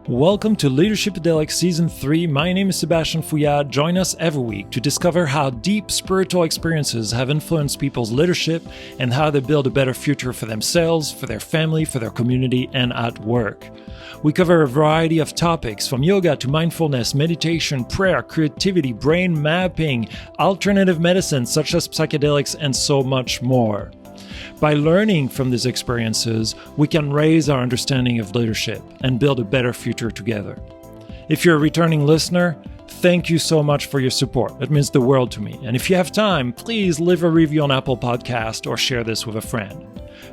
Welcome to Leadershipedelic Season 3. My name is Sebastian Fouillard. Join us every week to discover how deep spiritual experiences have influenced people's leadership and how they build a better future for themselves, for their family, for their community, and at work. We cover a variety of topics from yoga to mindfulness, meditation, prayer, creativity, brain mapping, alternative medicine such as psychedelics, and so much more. By learning from these experiences, we can raise our understanding of leadership and build a better future together. If you're a returning listener, thank you so much for your support. It means the world to me. And if you have time, please leave a review on Apple Podcast or share this with a friend.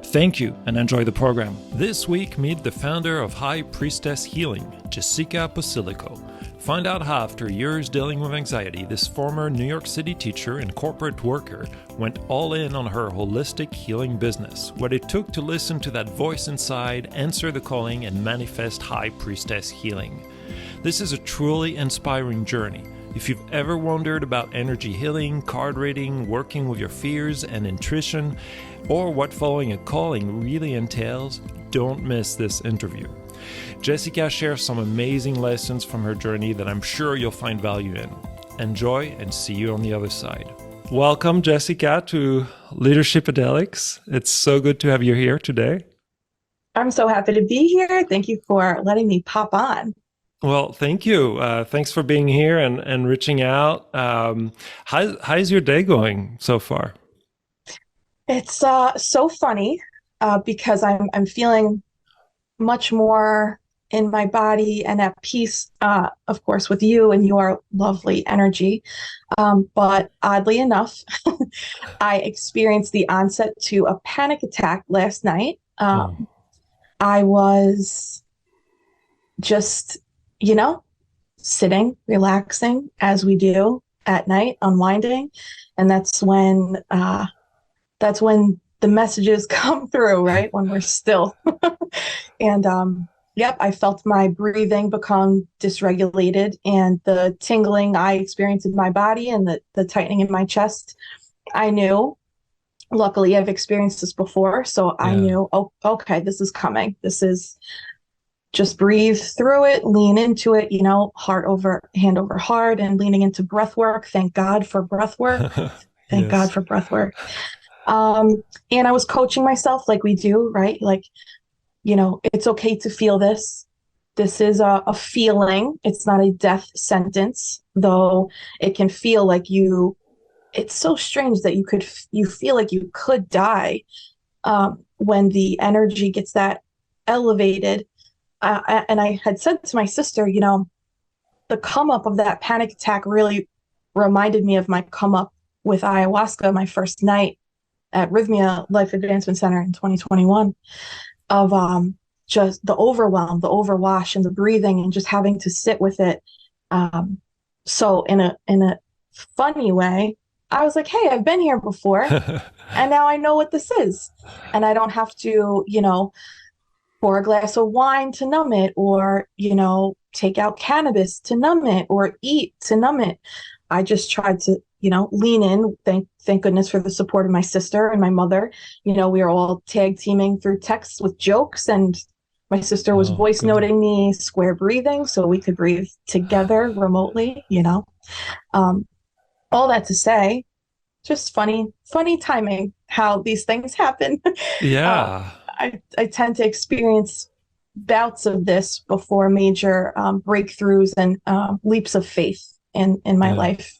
Thank you and enjoy the program. This week, meet the founder of High Priestess Healing, Jessica Posillico. Find out how, after years dealing with anxiety, this former New York City teacher and corporate worker went all in on her holistic healing business, what it took to listen to that voice inside, answer the calling, and manifest High Priestess Healing. This is a truly inspiring journey. If you've ever wondered about energy healing, card reading, working with your fears and intuition, or what following a calling really entails, don't miss this interview. Jessica shares some amazing lessons from her journey that I'm sure you'll find value in. Enjoy and see you on the other side. Welcome, Jessica, to Leadershipedelics. It's so good to have you here today. I'm so happy to be here. Thank you for letting me pop on. Well, thank you. Thanks for being here and reaching out. How's your day going so far? It's so funny because I'm feeling much more in my body and at peace, of course, with you and your lovely energy. But oddly enough, I experienced the onset to a panic attack last night. I was just, sitting, relaxing as we do at night, unwinding. And that's when the messages come through, right? When we're still. And I felt my breathing become dysregulated, and the tingling I experienced in my body and the tightening in my chest. I knew, luckily I've experienced this before, so I knew, okay, this is coming. This is just breathe through it, lean into it, heart over hand over heart, and leaning into breath work. Thank God for breath work. Thank God for breath work. And I was coaching myself like we do, right? Like, it's okay to feel this. This is a feeling. It's not a death sentence, though it can feel like it's so strange that you feel like you could die when the energy gets that elevated. And I had said to my sister, the come up of that panic attack really reminded me of my come up with ayahuasca, my first night at Rhythmia Life Advancement Center in 2021, of just the overwhelm, the overwash, and the breathing, and just having to sit with it. So in a funny way, I was like, hey, I've been here before, and now I know what this is. And I don't have to, pour a glass of wine to numb it, or, take out cannabis to numb it, or eat to numb it. I just tried to, lean in. Thank goodness for the support of my sister and my mother. We were all tag teaming through texts with jokes, and my sister was voice noting me square breathing so we could breathe together remotely, all that to say, just funny timing how these things happen. Yeah. I tend to experience bouts of this before major breakthroughs and leaps of faith in my life.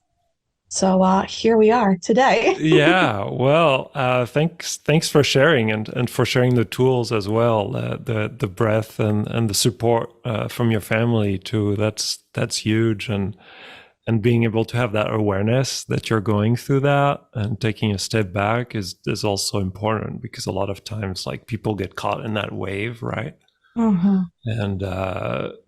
So here we are today. Yeah, well, thanks for sharing and for sharing the tools as well, the breath and the support from your family too. That's huge, and being able to have that awareness that you're going through that and taking a step back is also important, because a lot of times like people get caught in that wave, right? Mm-hmm. And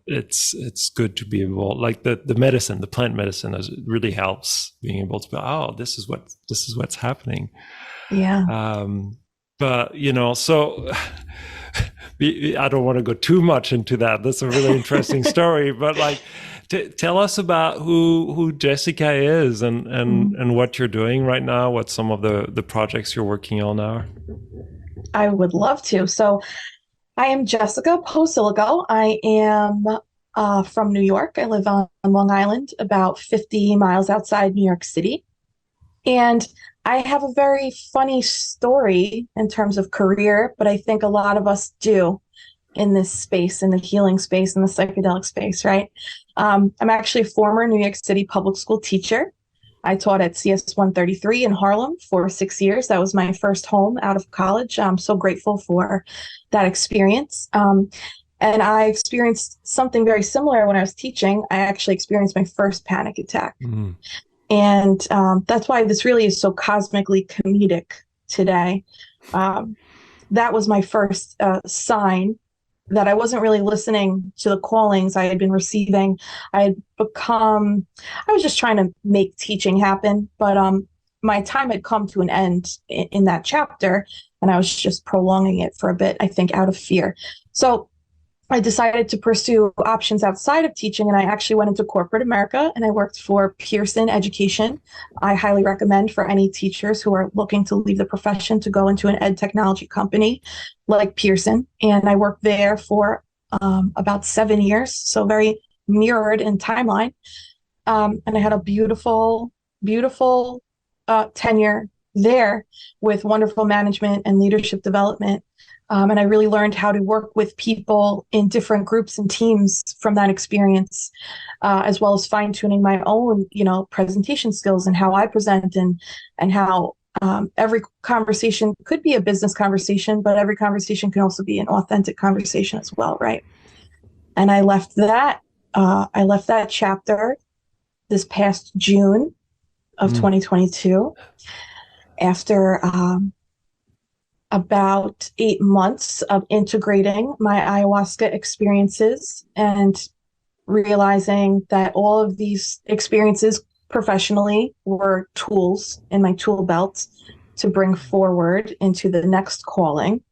it's good to be able, like the medicine, the plant medicine, really helps being able to be, this is what's happening. Yeah. But so I don't want to go too much into that. That's a really interesting story, but like tell us about who Jessica is and what you're doing right now, what some of the projects you're working on are. I would love to. So I am Jessica Posillico. I am from New York. I live on Long Island, about 50 miles outside New York City. And I have a very funny story in terms of career, but I think a lot of us do in this space, in the healing space, in the psychedelic space, right? I'm actually a former New York City public school teacher. I taught at CS 133 in Harlem for 6 years. That was my first home out of college. I'm so grateful for that experience. And I experienced something very similar when I was teaching. I actually experienced my first panic attack. Mm. And that's why this really is so cosmically comedic today. That was my first sign that I wasn't really listening to the callings I had been receiving. I was just trying to make teaching happen, but my time had come to an end in that chapter, and I was just prolonging it for a bit, I think, out of fear. So I decided to pursue options outside of teaching, and I actually went into corporate America and I worked for Pearson Education. I highly recommend for any teachers who are looking to leave the profession to go into an ed technology company like Pearson. And I worked there for about 7 years, so very mirrored in timeline. And I had a beautiful, beautiful tenure there with wonderful management and leadership development. And I really learned how to work with people in different groups and teams from that experience, as well as fine tuning my own, presentation skills and how I present and how every conversation could be a business conversation, but every conversation can also be an authentic conversation as well, right? And I left that chapter this past June of 2022 after about 8 months of integrating my ayahuasca experiences and realizing that all of these experiences professionally were tools in my tool belt to bring forward into the next calling,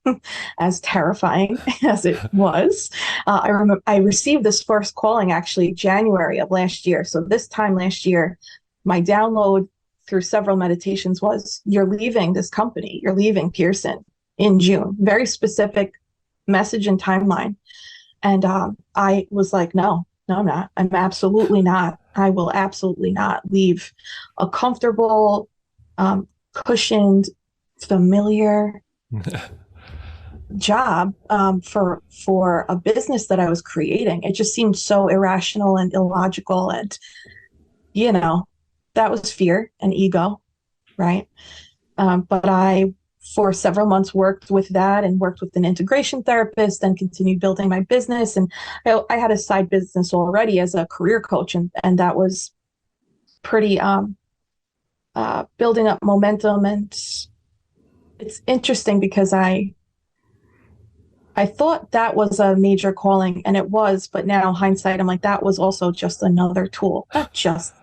as terrifying as it was. I remember I received this first calling actually January of last year. So this time last year, my download through several meditations was, you're leaving this company, you're leaving Pearson in June. Very specific message and timeline. And I was like, no, I'm not. I'm absolutely not. I will absolutely not leave a comfortable, cushioned, familiar job for a business that I was creating. It just seemed so irrational and illogical. And, that was fear and ego, right? But I, for several months, worked with that and worked with an integration therapist and continued building my business. And I had a side business already as a career coach, and that was pretty building up momentum. And it's interesting because I thought that was a major calling, and it was, but now hindsight, I'm like, that was also just another tool, not just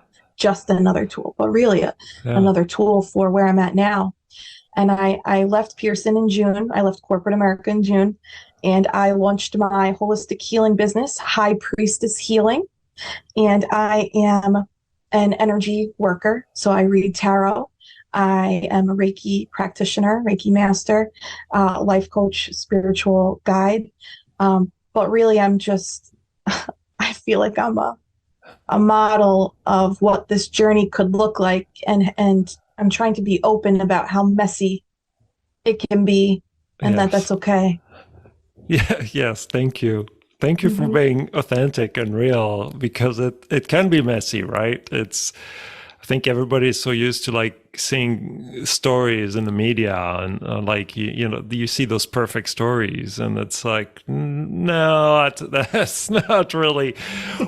another tool, but really another tool for where I'm at now. And I left Pearson in June. I left corporate America in June, and I launched my holistic healing business, High Priestess Healing. And I am an energy worker. So I read tarot. I am a Reiki practitioner, Reiki master, life coach, spiritual guide. But really, I'm just, I feel like I'm a model of what this journey could look like. And I'm trying to be open about how messy it can be, and that's okay. Yeah. Yes. Thank you. Thank you for being authentic and real, because it can be messy, right? I think everybody is so used to seeing stories in the media and you see those perfect stories, and it's like, no, that's not really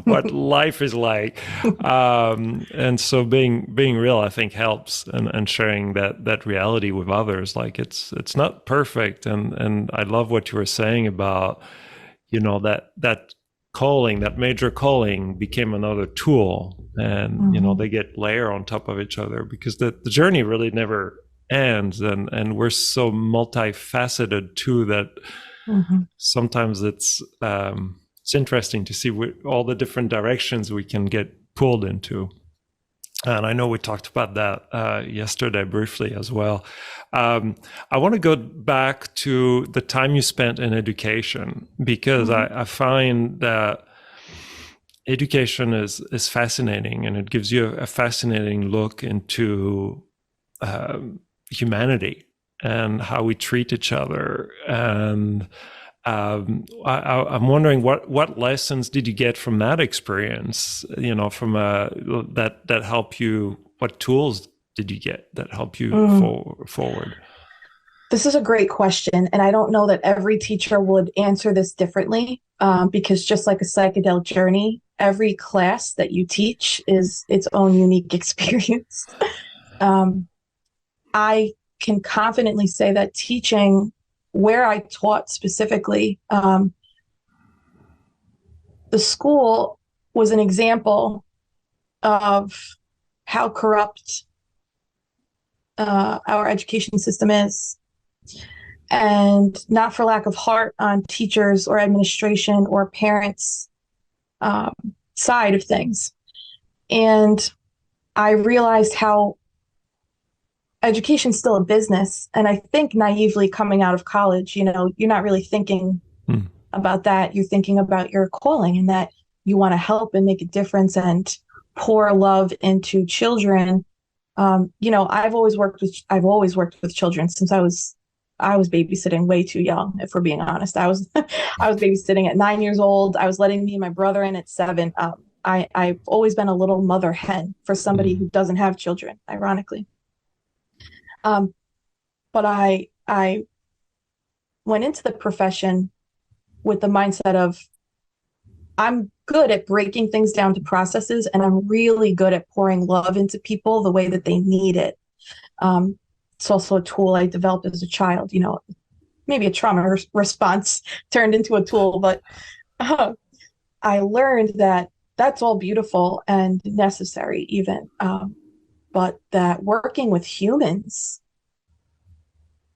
what life is like. And so being real, I think, helps, and sharing that reality with others. Like it's not perfect, and I love what you were saying about that calling, that major calling became another tool, and they get layer on top of each other, because the journey really never ends, and we're so multifaceted too that sometimes it's interesting to see all the different directions we can get pulled into. And I know we talked about that yesterday briefly as well. I want to go back to the time you spent in education, because I find that education is fascinating, and it gives you a fascinating look into humanity and how we treat each other. And I'm wondering what lessons did you get from that experience? You know, from that help you. What tools did you get that help you forward? This is a great question, and I don't know that every teacher would answer this differently, because just like a psychedelic journey, every class that you teach is its own unique experience. I can confidently say that teaching where I taught specifically, the school was an example of how corrupt our education system is, and not for lack of heart on teachers or administration or parents' side of things. And I realized how education's still a business. And I think naively coming out of college, you know, you're not really thinking about that. You're thinking about your calling and that you want to help and make a difference and pour love into children. You know, I've always worked with children since I was babysitting way too young, if we're being honest. I was babysitting at 9 years old. I was letting me and my brother in at 7. I've always been a little mother hen for somebody who doesn't have children, ironically. But I went into the profession with the mindset of, I'm good at breaking things down to processes, and I'm really good at pouring love into people the way that they need it. It's also a tool I developed as a child, you know, maybe a trauma response turned into a tool, but I learned that that's all beautiful and necessary even, but that working with humans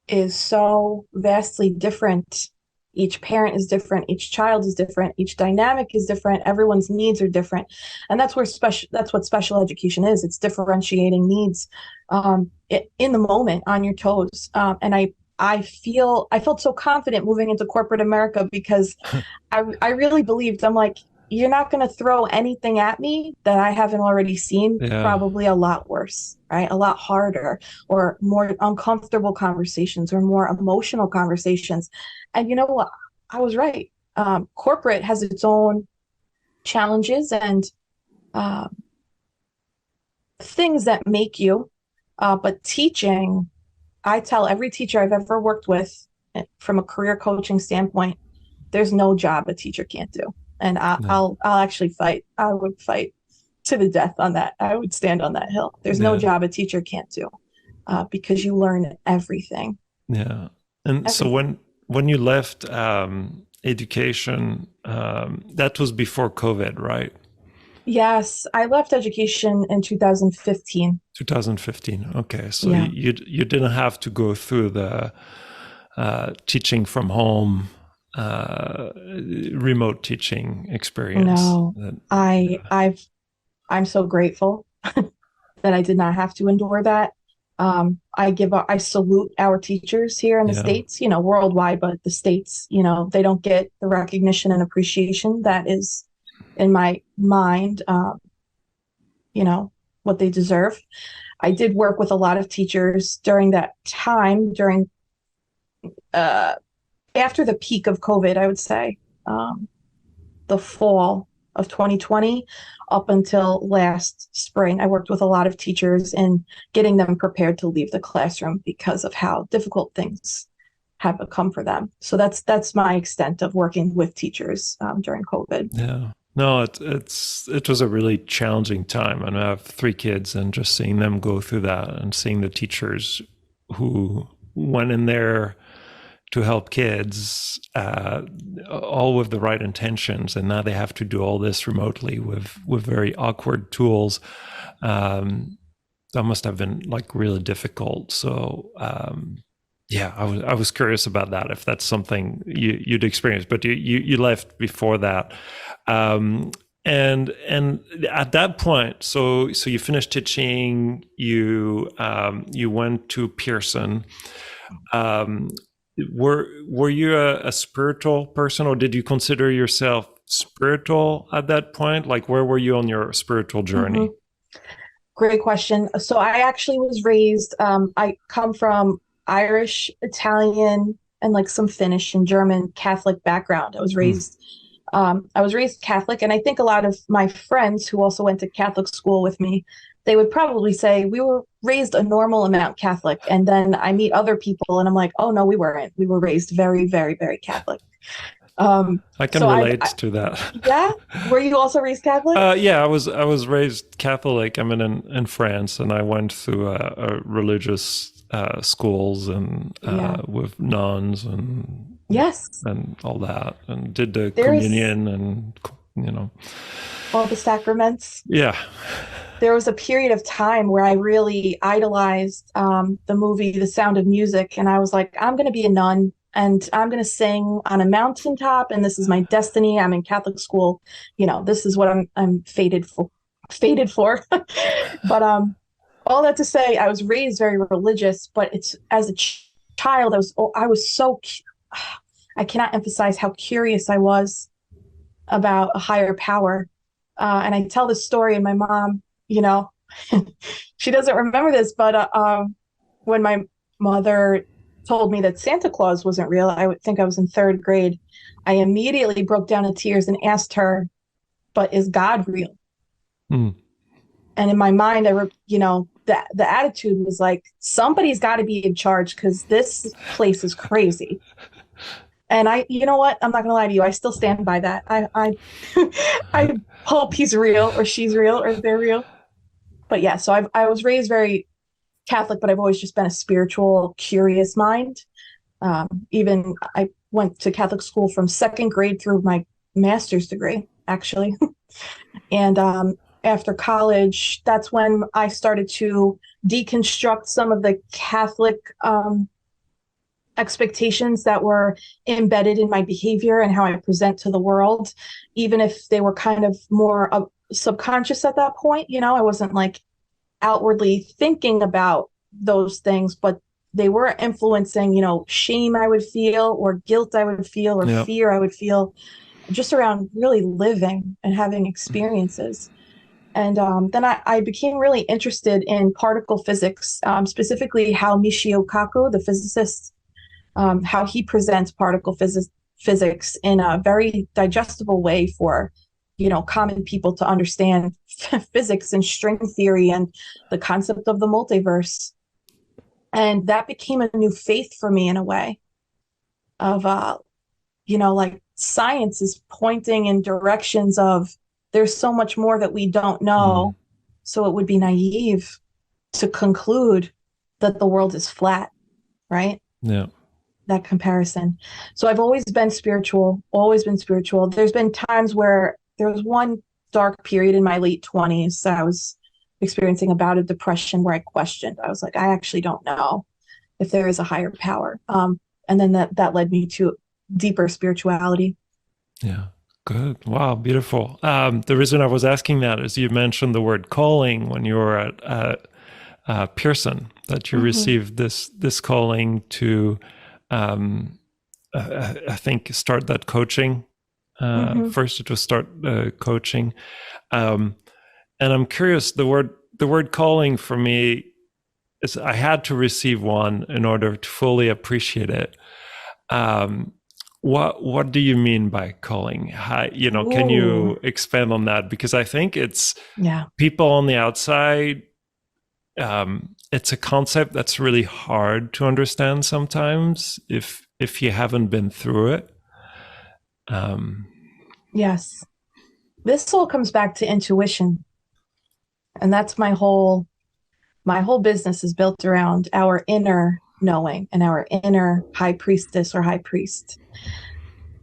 is so vastly different. Each parent is different, each child is different, each dynamic is different, everyone's needs are different. And that's what special education is. It's differentiating needs in the moment, on your toes. And I felt so confident moving into corporate America because I really believed, I'm like, you're not going to throw anything at me that I haven't already seen, probably a lot worse, right? A lot harder, or more uncomfortable conversations, or more emotional conversations. And you know what? I was right. Corporate has its own challenges and things that make you, but teaching, I tell every teacher I've ever worked with from a career coaching standpoint, there's no job a teacher can't do. And I'll actually fight. I would fight to the death on that. I would stand on that hill. There's no job a teacher can't do, because you learn everything. Yeah. And so when you left education, that was before COVID, right? Yes, I left education in 2015. 2015. Okay. So you didn't have to go through the teaching from home, remote teaching experience. No, I'm so grateful that I did not have to endure that. I salute our teachers here in the States, you know, worldwide, but the States, you know, they don't get the recognition and appreciation that is, in my mind, you know, what they deserve. I did work with a lot of teachers during that time, after the peak of COVID, I would say, the fall of 2020 up until last spring. I worked with a lot of teachers in getting them prepared to leave the classroom because of how difficult things have become for them. So that's my extent of working with teachers during COVID. Yeah. No, it was a really challenging time. And I have 3 kids, and just seeing them go through that, and seeing the teachers who went in there to help kids, all with the right intentions, and now they have to do all this remotely with very awkward tools. That must have been like really difficult. So I was curious about that, if that's something you'd experienced, but you left before that. And at that point, so you finished teaching, you went to Pearson. Were you a spiritual person, or did you consider yourself spiritual at that point? Like, where were you on your spiritual journey? Great question. So I actually was raised, I come from Irish, Italian, and like some Finnish and German Catholic background. Hmm. I was raised Catholic, and I think a lot of my friends who also went to Catholic school with me, they would probably say we were raised a normal amount Catholic. And then I meet other people and I'm like, oh no, we weren't. We were raised very, very, very Catholic. I can So relate to that. yeah, were you also raised Catholic? Yeah, I was raised Catholic. I'm in France, and I went through a religious schools and Yeah. with nuns and Yes. all that, and did the There's communion and all the sacraments. yeah. There was a period of time where I really idolized the movie The Sound of Music, and I was like, I'm going to be a nun and I'm going to sing on a mountaintop, and this is my destiny. I'm in Catholic school, this is what I'm fated for, fated for. But all that to say, I was raised very religious, but it's as a child, I was so I cannot emphasize how curious I was about a higher power. And I tell this story, and my mom, you know, she doesn't remember this, but when my mother told me that Santa Claus wasn't real, I would think I was in third grade. I immediately broke down in tears and asked her, "But is God real?" Hmm. And in my mind, the attitude was like, somebody's got to be in charge because this place is crazy. And you know what? I'm not gonna lie to you. I still stand by that. I hope he's real or she's real or they're real. But yeah, so I was raised very Catholic, but I've always just been a spiritual, curious mind. Even I went to Catholic school from second grade through my master's degree, actually. And after college, that's when I started to deconstruct some of the Catholic expectations that were embedded in my behavior and how I present to the world, even if they were kind of more subconscious at that point. I wasn't like outwardly thinking about those things, but they were influencing, shame I would feel, or guilt I would feel, or Yeah. fear I would feel, just around really living and having experiences. And then I became really interested in particle physics, specifically how Michio Kaku, the physicist, how he presents particle physics in a very digestible way for common people to understand physics and string theory and the concept of the multiverse. And that became a new faith for me in a way of like science is pointing in directions of there's so much more that we don't Mm. know, so it would be naive to conclude that the world is flat, right? Yeah. That comparison. So I've always been spiritual, always been spiritual. There's been times where there was one dark period in my late 20s that I was experiencing a bout of depression where I questioned. I was like, I actually don't know if there is a higher power. And then that led me to deeper spirituality. Yeah. Good. Wow. Beautiful. The reason I was asking that is you mentioned the word calling when you were at Pearson, that you received this calling to, I think, start that coaching. First, it was start coaching, and I'm curious. The word calling for me is I had to receive one in order to fully appreciate it. What do you mean by calling? How, can you expand on that? Because I think it's people on the outside. It's a concept that's really hard to understand sometimes if you haven't been through it. Yes. This all comes back to intuition. And that's my whole business is built around our inner knowing and our inner high priestess or high priest.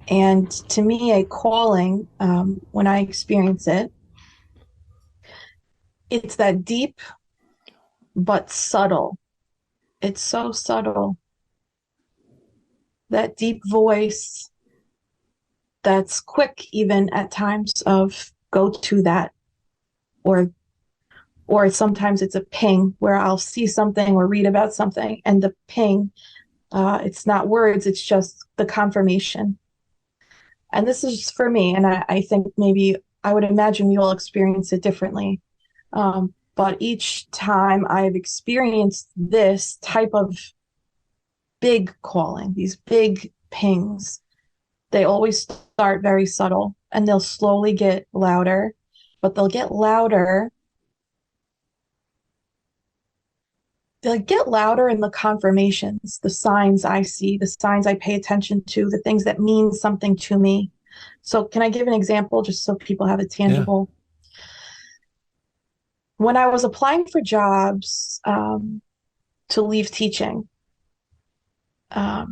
And to me, a calling, when I experience it, it's that deep but subtle. It's so subtle. That deep voice that's quick even at times of go to that, or sometimes it's a ping where I'll see something or read about something and the ping, it's not words, it's just the confirmation. and this is for me, and I think maybe I would imagine we all experience it differently. But each time I've experienced this type of big calling, these big pings, they always start very subtle and they'll slowly get louder, but they'll get louder. They'll get louder in the confirmations, the signs I see, the signs I pay attention to, the things that mean something to me. So, can I give an example just so people have it tangible? Yeah. When I was applying for jobs to leave teaching, I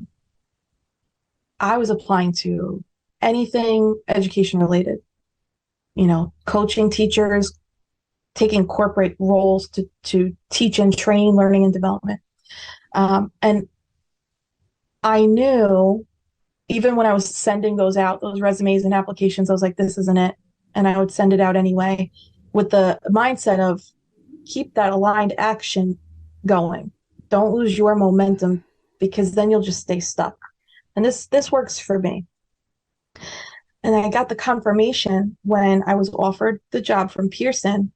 was applying to anything education related, coaching teachers, taking corporate roles to teach and train learning and development. And I knew, even when I was sending those out, those resumes and applications, I was like, this isn't it. And I would send it out anyway with the mindset of keep that aligned action going. Don't lose your momentum, because then you'll just stay stuck. And this works for me. And I got the confirmation when I was offered the job from Pearson.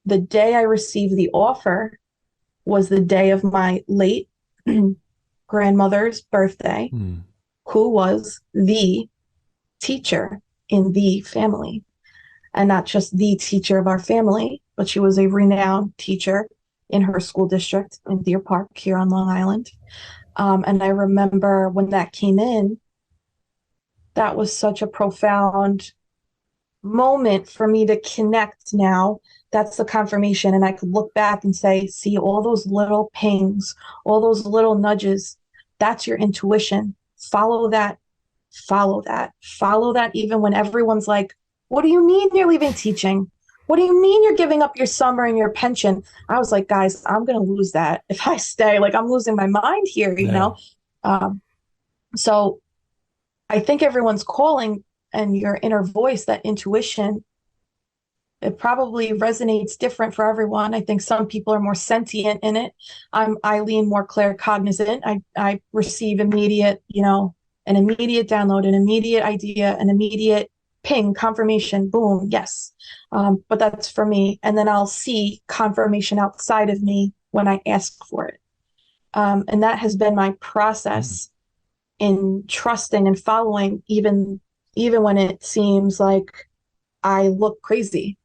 The day I received the offer was the day of my late grandmother's birthday, who was the teacher in the family. And not just the teacher of our family, but she was a renowned teacher in her school district in Deer Park here on Long Island. And I remember when that came in, that was such a profound moment for me to connect now. That's the confirmation. And I could look back and say, see, all those little pings, all those little nudges, that's your intuition. Follow that, follow that, follow that, even when everyone's like, what do you mean you're leaving teaching? What do you mean you're giving up your summer and your pension? I was like, guys, I'm going to lose that if I stay. Like, I'm losing my mind here, you know? So I think everyone's calling, and your inner voice, that intuition, it probably resonates different for everyone. I think some people are more sentient in it. I lean more claircognizant. I receive immediate, an immediate download, an immediate idea, an immediate ping, confirmation, boom, yes. But that's for me. And then I'll see confirmation outside of me when I ask for it. And that has been my process in trusting and following, even when it seems like I look crazy.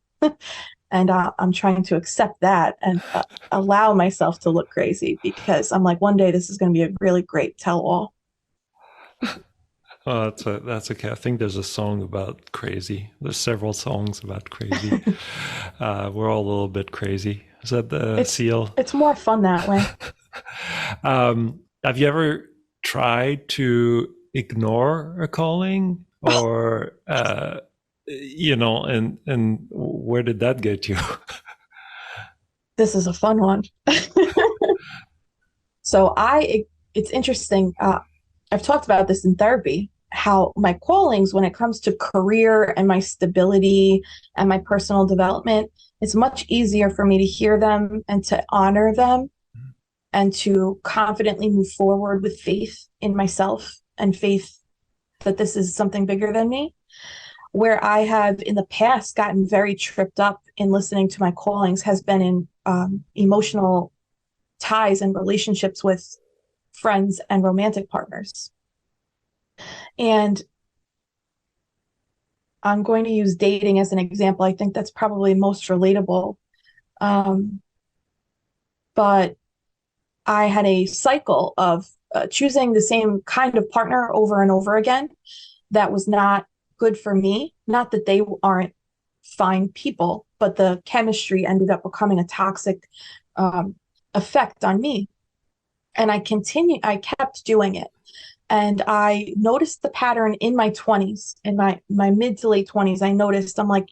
And I'm trying to accept that and allow myself to look crazy, because I'm like, one day this is going to be a really great tell-all. Oh, that's okay. I think there's a song about crazy. There's several songs about crazy. We're all a little bit crazy. Is that the seal? It's more fun that way. Have you ever tried to ignore a calling, or and where did that get you? This is a fun one. So it's interesting. I've talked about this in therapy, how my callings, when it comes to career and my stability and my personal development, it's much easier for me to hear them and to honor them and to confidently move forward with faith in myself and faith that this is something bigger than me. Where I have in the past gotten very tripped up in listening to my callings has been in emotional ties and relationships with friends and romantic partners. And I'm going to use dating as an example. I think that's probably most relatable. But I had a cycle of choosing the same kind of partner over and over again that was not good for me. Not that they aren't fine people, but the chemistry ended up becoming a toxic effect on me. And I kept doing it. And I noticed the pattern in my 20s, in my mid to late 20s. I noticed, I'm like,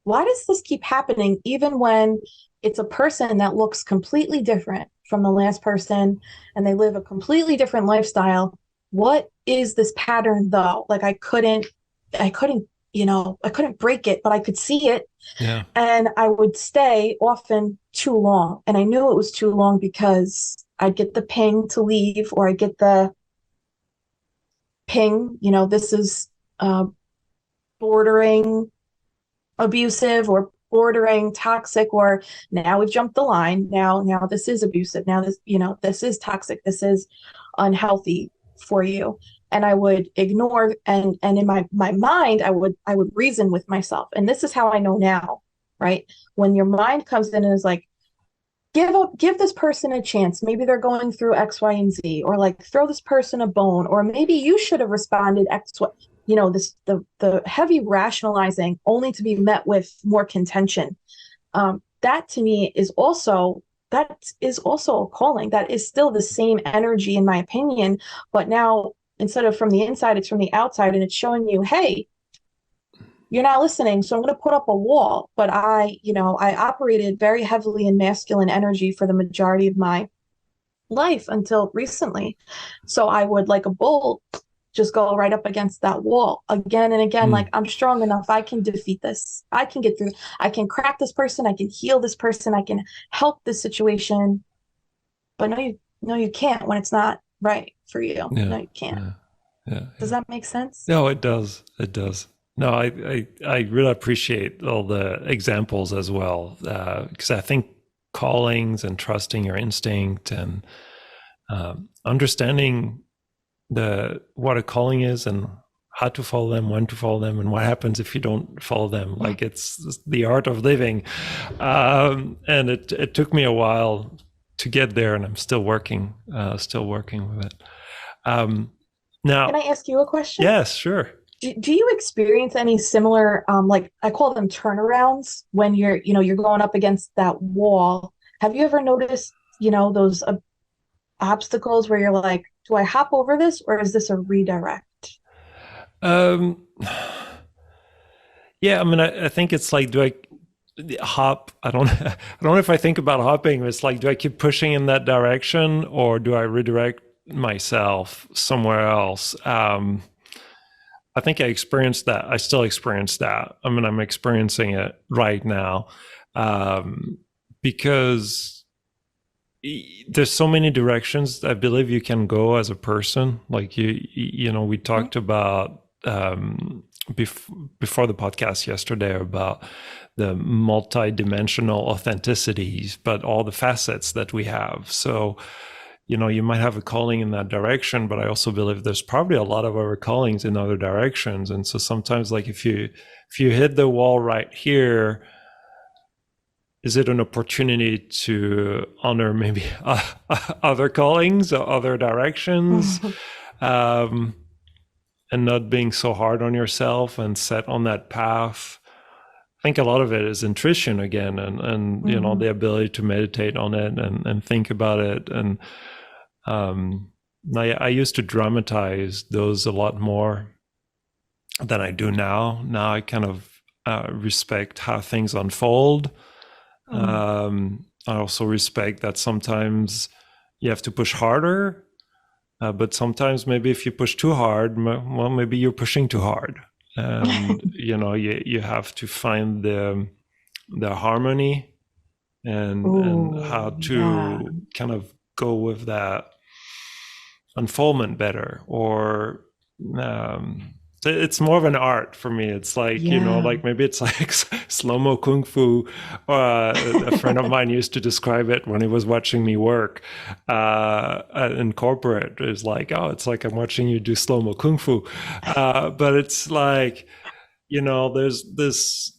why does this keep happening? Even when it's a person that looks completely different from the last person and they live a completely different lifestyle. What is this pattern though? Like I couldn't break it, but I could see it. Yeah. And I would stay often too long. And I knew it was too long because I'd get the ping to leave, or I'd get the ping, this is uh, bordering abusive or bordering toxic, or now we've jumped the line. Now this is abusive. Now this, this is toxic. This is unhealthy for you. And I would ignore, and in my mind, I would reason with myself. And this is how I know now, right? When your mind comes in and is like, give this person a chance. Maybe they're going through X, Y, and Z, or like throw this person a bone, or maybe you should have responded X, Y. This the heavy rationalizing only to be met with more contention. That to me is also a calling. That is still the same energy, in my opinion, but now instead of from the inside, it's from the outside, and it's showing you, hey, you're not listening, so I'm going to put up a wall. But I operated very heavily in masculine energy for the majority of my life until recently. So I would, like a bull, just go right up against that wall again and again. Like, I'm strong enough. I can defeat this. I can get through. I can crack this person. I can heal this person. I can help this situation. But no, you can't when it's not right for you. Yeah. No, you can't. Yeah. Does that make sense? No, it does. It does. No, I really appreciate all the examples as well, because I think callings and trusting your instinct and understanding what a calling is and how to follow them, when to follow them, and what happens if you don't follow them. Like, it's the art of living, and it took me a while to get there, and I'm still working with it. Now, can I ask you a question? Yes, sure. Do you experience any similar, like I call them turnarounds, when you're going up against that wall? Have you ever noticed, those obstacles where you're like, do I hop over this, or is this a redirect? Yeah, I mean, I think it's like, do I hop? I don't know if I think about hopping. It's like, do I keep pushing in that direction, or do I redirect myself somewhere else? I think I experienced that. I still experience that. I mean, I'm experiencing it right now, because there's so many directions I believe you can go as a person. Like, we talked about before the podcast yesterday about the multi-dimensional authenticities, but all the facets that we have. So, you might have a calling in that direction, but I also believe there's probably a lot of other callings in other directions. And so sometimes, like, if you hit the wall right here, is it an opportunity to honor maybe other callings or other directions, and not being so hard on yourself and set on that path? I think a lot of it is intuition again, and the ability to meditate on it and think about it. And I used to dramatize those a lot more than I do now. Now I kind of respect how things unfold. I also respect that sometimes you have to push harder, but sometimes maybe if you push too hard, well, maybe you're pushing too hard. And you have to find the harmony and how to kind of go with that unfoldment better. Or it's more of an art for me. It's like, like maybe it's like slow-mo kung fu. A friend of mine used to describe it when he was watching me work in corporate. It was like, oh, it's like I'm watching you do slow-mo kung fu. But it's like, there's this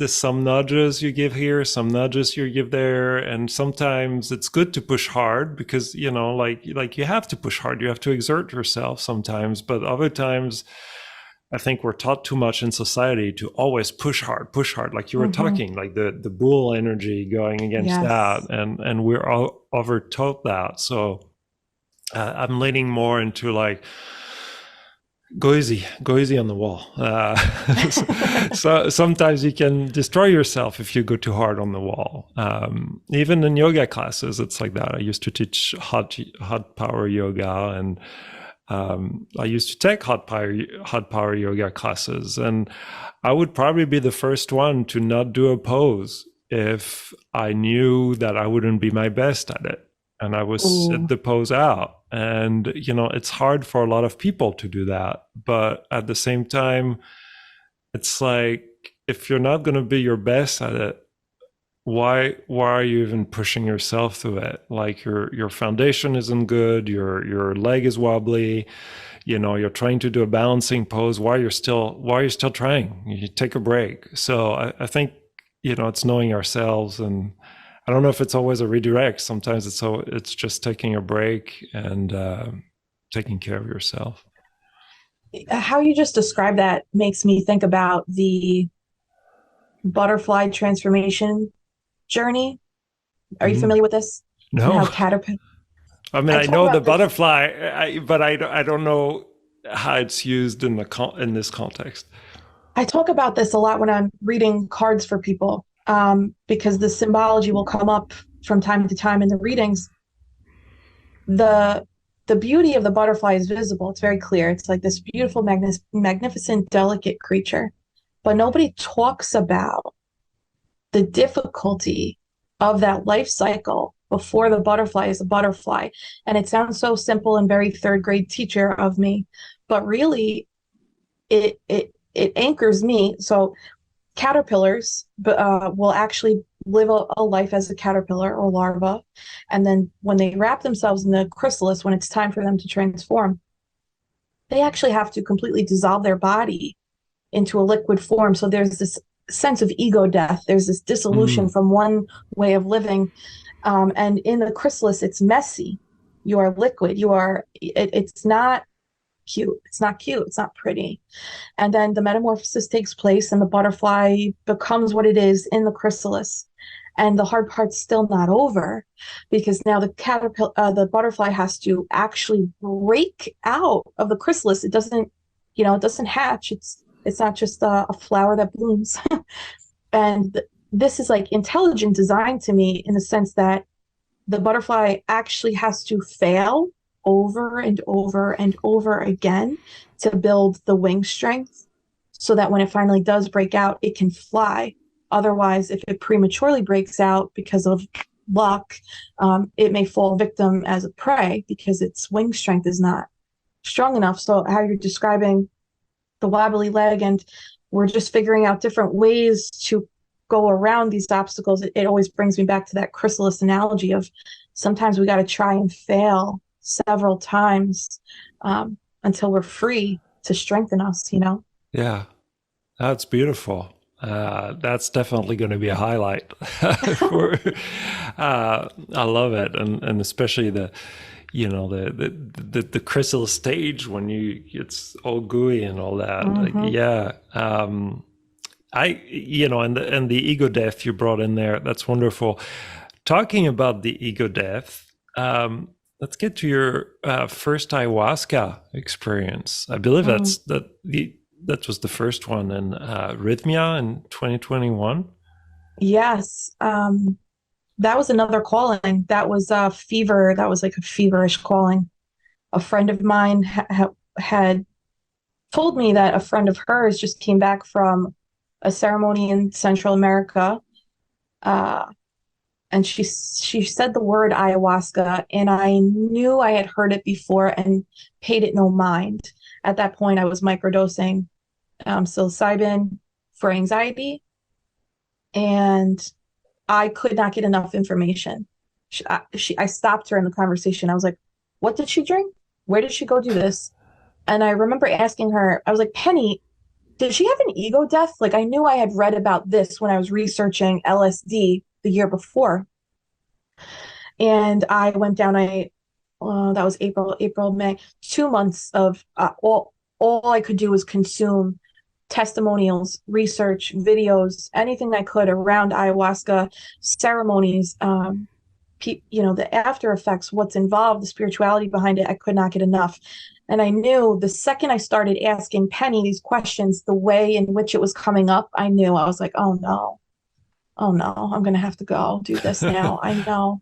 some nudges you give here, some nudges you give there, and sometimes it's good to push hard because like you have to push hard, you have to exert yourself sometimes. But other times, I think we're taught too much in society to always push hard, like you were talking, like the bull energy going against that, and we're all over taught that. So I'm leaning more into like, go easy on the wall. So sometimes you can destroy yourself if you go too hard on the wall. Even in yoga classes, it's like that. I used to teach hot power yoga, and I used to take hot power yoga classes, and I would probably be the first one to not do a pose if I knew that I wouldn't be my best at it, and I would sit the pose out. And, it's hard for a lot of people to do that. But at the same time, it's like, if you're not going to be your best at it, why are you even pushing yourself through it? Like your foundation isn't good, your leg is wobbly, you're trying to do a balancing pose. Why are you still trying? You take a break. So I think, it's knowing ourselves, and I don't know if it's always a redirect. Sometimes it's just taking a break and taking care of yourself. How you just described that makes me think about the butterfly transformation journey. Are you familiar with this? And No, how caterpillar. I mean, I I talk know the about this. butterfly, but I don't know how it's used in this context. I talk about this a lot when I'm reading cards for people, because the symbology will come up from time to time in the readings. The the beauty of the butterfly is visible. It's very clear. It's like this beautiful, magnificent, delicate creature. But nobody talks about the difficulty of that life cycle before the butterfly is a butterfly. And it sounds so simple and very third grade teacher of me, but really it anchors me. So caterpillars will actually live a life as a caterpillar or larva. And then when they wrap themselves in the chrysalis, when it's time for them to transform, they actually have to completely dissolve their body into a liquid form. So there's this sense of ego death. There's this dissolution Mm. from one way of living. And in the chrysalis, it's messy. You are liquid. It's not cute. It's not cute. It's not pretty. And then the metamorphosis takes place and the butterfly becomes what it is in the chrysalis. And the hard part's still not over, because now the butterfly has to actually break out of the chrysalis. It doesn't hatch. It's not just a flower that blooms. And this is like intelligent design to me, in the sense that the butterfly actually has to fail over and over and over again to build the wing strength, so that when it finally does break out, it can fly. Otherwise, if it prematurely breaks out because of luck, it may fall victim as a prey because its wing strength is not strong enough. So how you're describing the wobbly leg, and we're just figuring out different ways to go around these obstacles. It always brings me back to that chrysalis analogy of sometimes we got to try and fail several times, until we're free to strengthen us. Yeah, that's beautiful. That's definitely going to be a highlight. For, I love it, and especially the chrysalis stage when it's all gooey and all that. Like, Mm-hmm. yeah. And the ego death you brought in there, that's wonderful. Talking about the ego death, let's get to your first ayahuasca experience. I believe Mm. that was the first one in Rhythmia in 2021. Yes. That was another calling. That was a fever. That was like a feverish calling. A friend of mine had told me that a friend of hers just came back from a ceremony in Central America. Uh, and she said the word ayahuasca, and I knew I had heard it before and paid it no mind. At that point, I was microdosing psilocybin for anxiety, and I could not get enough information. I stopped her in the conversation. I was like, "What did she drink? Where did she go do this?" And I remember asking her, I was like, "Penny, did she have an ego death?" Like, I knew I had read about this when I was researching LSD the year before. And I went down, that was April, May, 2 months of all I could do was consume testimonials, research, videos, anything I could around ayahuasca ceremonies, the after effects, what's involved, the spirituality behind it. I could not get enough. And I knew the second I started asking Penny these questions, the way in which it was coming up, I knew. I was like, oh no, I'm going to have to go do this now. I know.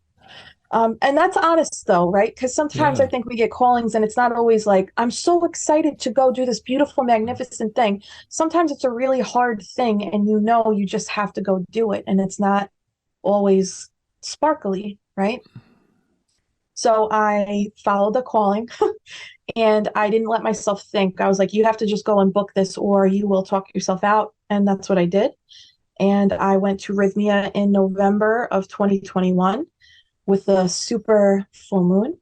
And that's honest though, right? Because sometimes I Yeah. think we get callings and it's not always like, I'm so excited to go do this beautiful, magnificent thing. Sometimes it's a really hard thing and you just have to go do it. And it's not always sparkly, right? So I followed the calling and I didn't let myself think. I was like, you have to just go and book this or you will talk yourself out. And that's what I did. And I went to Rhythmia in November of 2021 with the super full moon.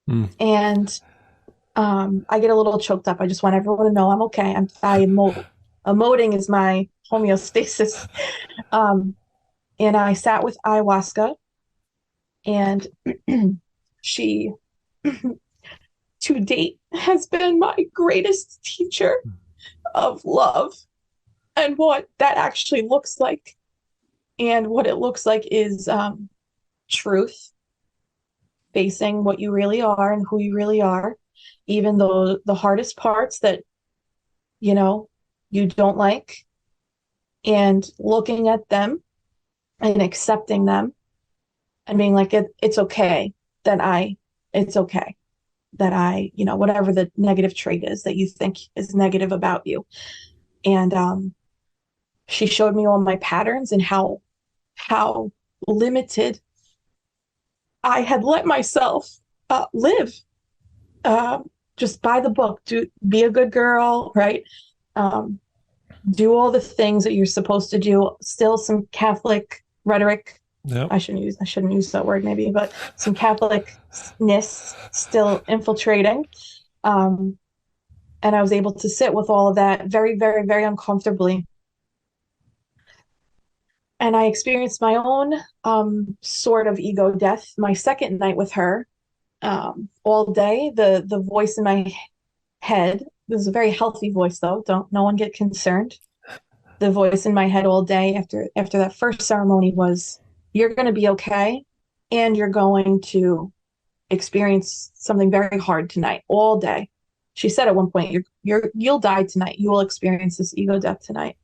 Mm. And I get a little choked up. I just want everyone to know I'm okay. I emote. Emoting is my homeostasis. Um, and I sat with ayahuasca, and she, to date, has been my greatest teacher of love and what that actually looks like. And what it looks like is truth, facing what you really are and who you really are, even though the hardest parts that, you know, you don't like, and looking at them and accepting them and being like, it's okay that it's okay that whatever the negative trait is that you think is negative about you. And she showed me all my patterns and how limited I had let myself live. Uh, just by the book, be a good girl, right? Um, do all the things that you're supposed to do. Still some Catholic rhetoric. Yep. I shouldn't use that word maybe, but some Catholicness still infiltrating. Um, and I was able to sit with all of that very, very, very uncomfortably. And I experienced my own sort of ego death my second night with her. All day, the voice in my head, this is a very healthy voice though, don't no one get concerned. The voice in my head all day after that first ceremony was, you're going to be okay, and you're going to experience something very hard tonight all day. She said at one point, you'll die tonight, you will experience this ego death tonight.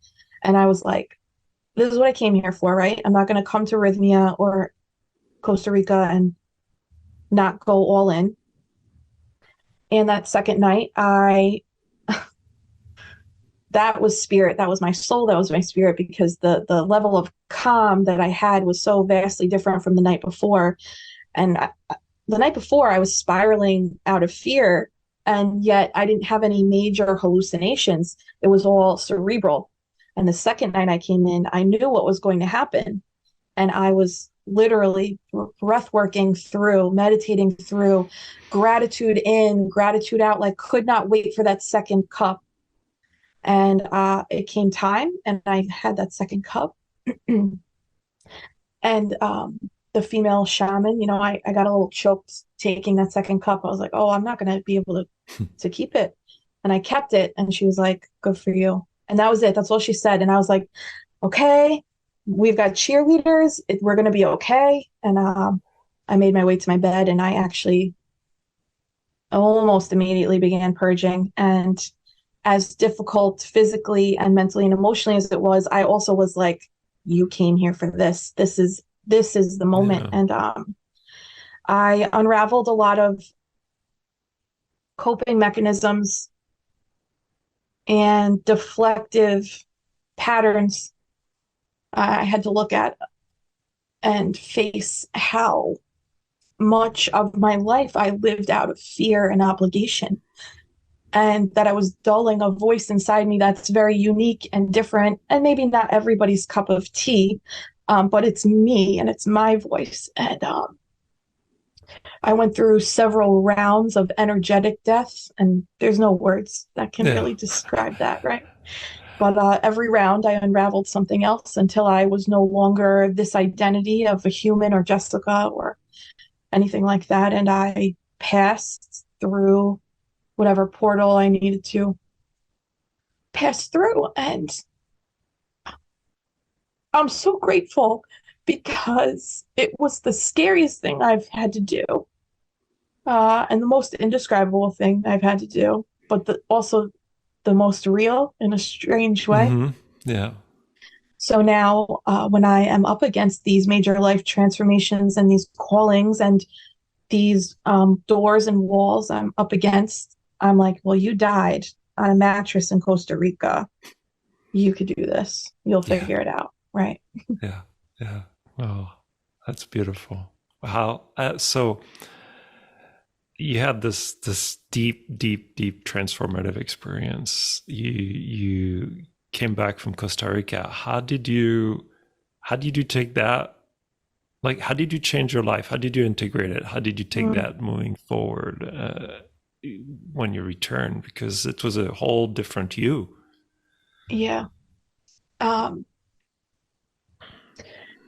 And I was like, this is what I came here for, right? I'm not going to come to Rhythmia or Costa Rica and not go all in. And that second night, that was spirit, that was my soul, that was my spirit, because the level of calm that I had was so vastly different from the night before. And the night before I was spiraling out of fear, and yet I didn't have any major hallucinations. It was all cerebral. And the second night I came in, I knew what was going to happen, and I was literally breath working through, meditating through, gratitude in, gratitude out, like could not wait for that second cup. And it came time, and I had that second cup. And the female shaman, I got a little choked taking that second cup. I was like, oh, I'm not going to be able to keep it. And I kept it. And she was like, good for you. And that was it. That's all she said. And I was like, okay, we've got cheerleaders. We're going to be okay. And I made my way to my bed, and I actually almost immediately began purging. And as difficult physically and mentally and emotionally as it was, I also was like, you came here for this. This is the moment. Yeah. And I unraveled a lot of coping mechanisms and deflective patterns I had to look at and face how much of my life I lived out of fear and obligation, and that I was dulling a voice inside me that's very unique and different, and maybe not everybody's cup of tea, but it's me and it's my voice. And I went through several rounds of energetic death, and there's no words that can really describe that, right? But every round I unraveled something else until I was no longer this identity of a human or Jessica or anything like that. And I passed through whatever portal I needed to pass through. And I'm so grateful, because it was the scariest thing I've had to do, and the most indescribable thing I've had to do, but also the most real in a strange way. Mm-hmm. Yeah. So now when I am up against these major life transformations and these callings and these doors and walls I'm up against, I'm like, well, you died on a mattress in Costa Rica. You could do this. You'll figure it out. Right. Yeah. Yeah. Oh, that's beautiful. How, so you had this deep transformative experience. You came back from Costa Rica. How did you take that? Like, how did you change your life? How did you integrate it? How did you take Mm, that moving forward when you returned? Because it was a whole different you. yeah. Um,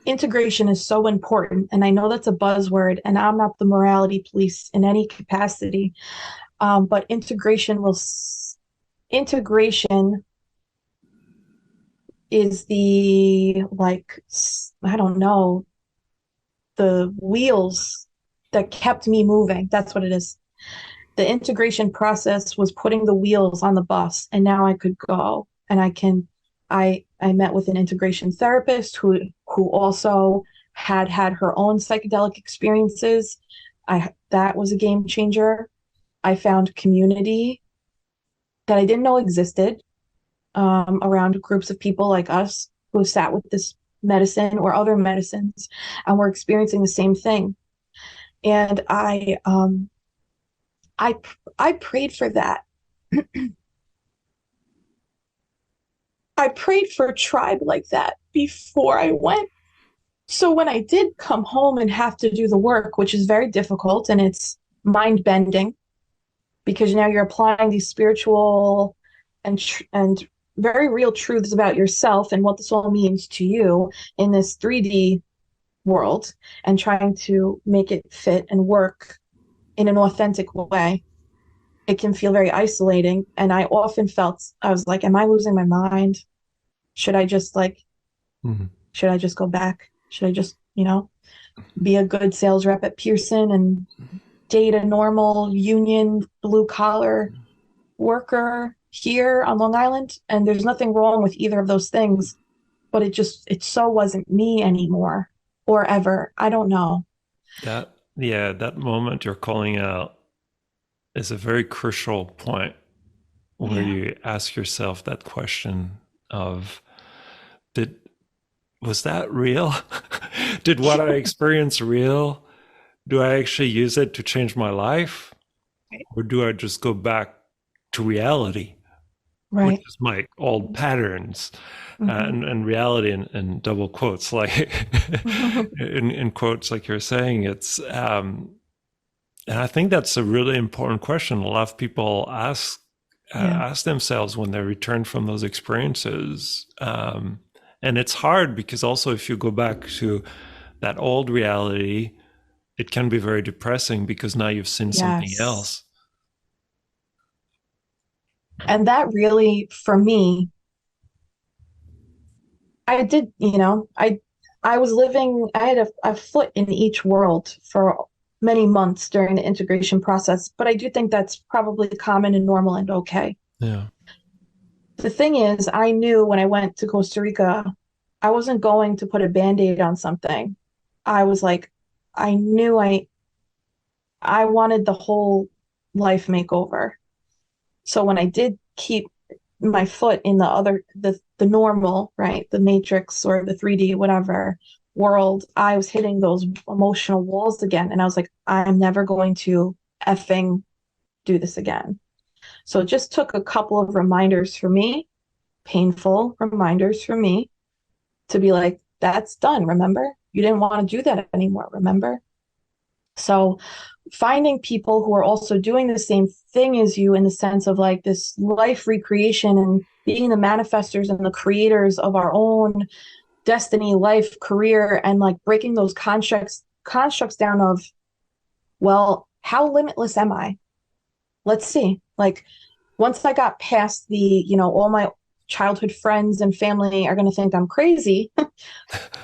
Integration is so important. And I know that's a buzzword, and I'm not the morality police in any capacity. But integration is the, like, I don't know, the wheels that kept me moving. That's what it is. The integration process was putting the wheels on the bus, and now I could go, and I met with an integration therapist who also had her own psychedelic experiences. I That was a game changer. I found community that I didn't know existed, around groups of people like us who sat with this medicine or other medicines and were experiencing the same thing. And I I prayed for that. I prayed for a tribe like that before I went. So when I did come home and have to do the work, which is very difficult and it's mind bending, because now you're applying these spiritual and very real truths about yourself and what this all means to you in this 3D world, and trying to make it fit and work in an authentic way. It can feel very isolating. And I often felt, I was like, am I losing my mind? Should I just like, Mhm. should I just go back? Should I just, be a good sales rep at Pearson and date a normal union blue collar worker here on Long Island? And there's nothing wrong with either of those things, but it so wasn't me anymore, or ever. I don't know. That moment you're calling out is a very crucial point where Yeah. you ask yourself that question of, did was that real? Did what I experienced real? Do I actually use it to change my life? Or do I just go back to reality, which Right. is my old patterns, Mm-hmm. and reality in double quotes, like in quotes, like you're saying, and I think that's a really important question. A lot of people Yeah. ask themselves when they return from those experiences. And it's hard because also if you go back to that old reality, it can be very depressing because now you've seen something Yes. else. And that really, for me, I did, I was living, I had a foot in each world for many months during the integration process, but I do think that's probably common and normal and okay. Yeah. The thing is, I knew when I went to Costa Rica, I wasn't going to put a band-aid on something. I was like, I knew I wanted the whole life makeover. So when I did keep my foot in the normal, right, the matrix or the 3D, whatever world, I was hitting those emotional walls again. And I was like, I'm never going to effing do this again. So it just took a couple of reminders for me, painful reminders for me, to be like, that's done. Remember? You didn't want to do that anymore. Remember? So finding people who are also doing the same thing as you, in the sense of like this life recreation and being the manifestors and the creators of our own destiny, life, career, and like breaking those constructs down of, well, how limitless am I? Let's see. Like, once I got past the, all my childhood friends and family are going to think I'm crazy.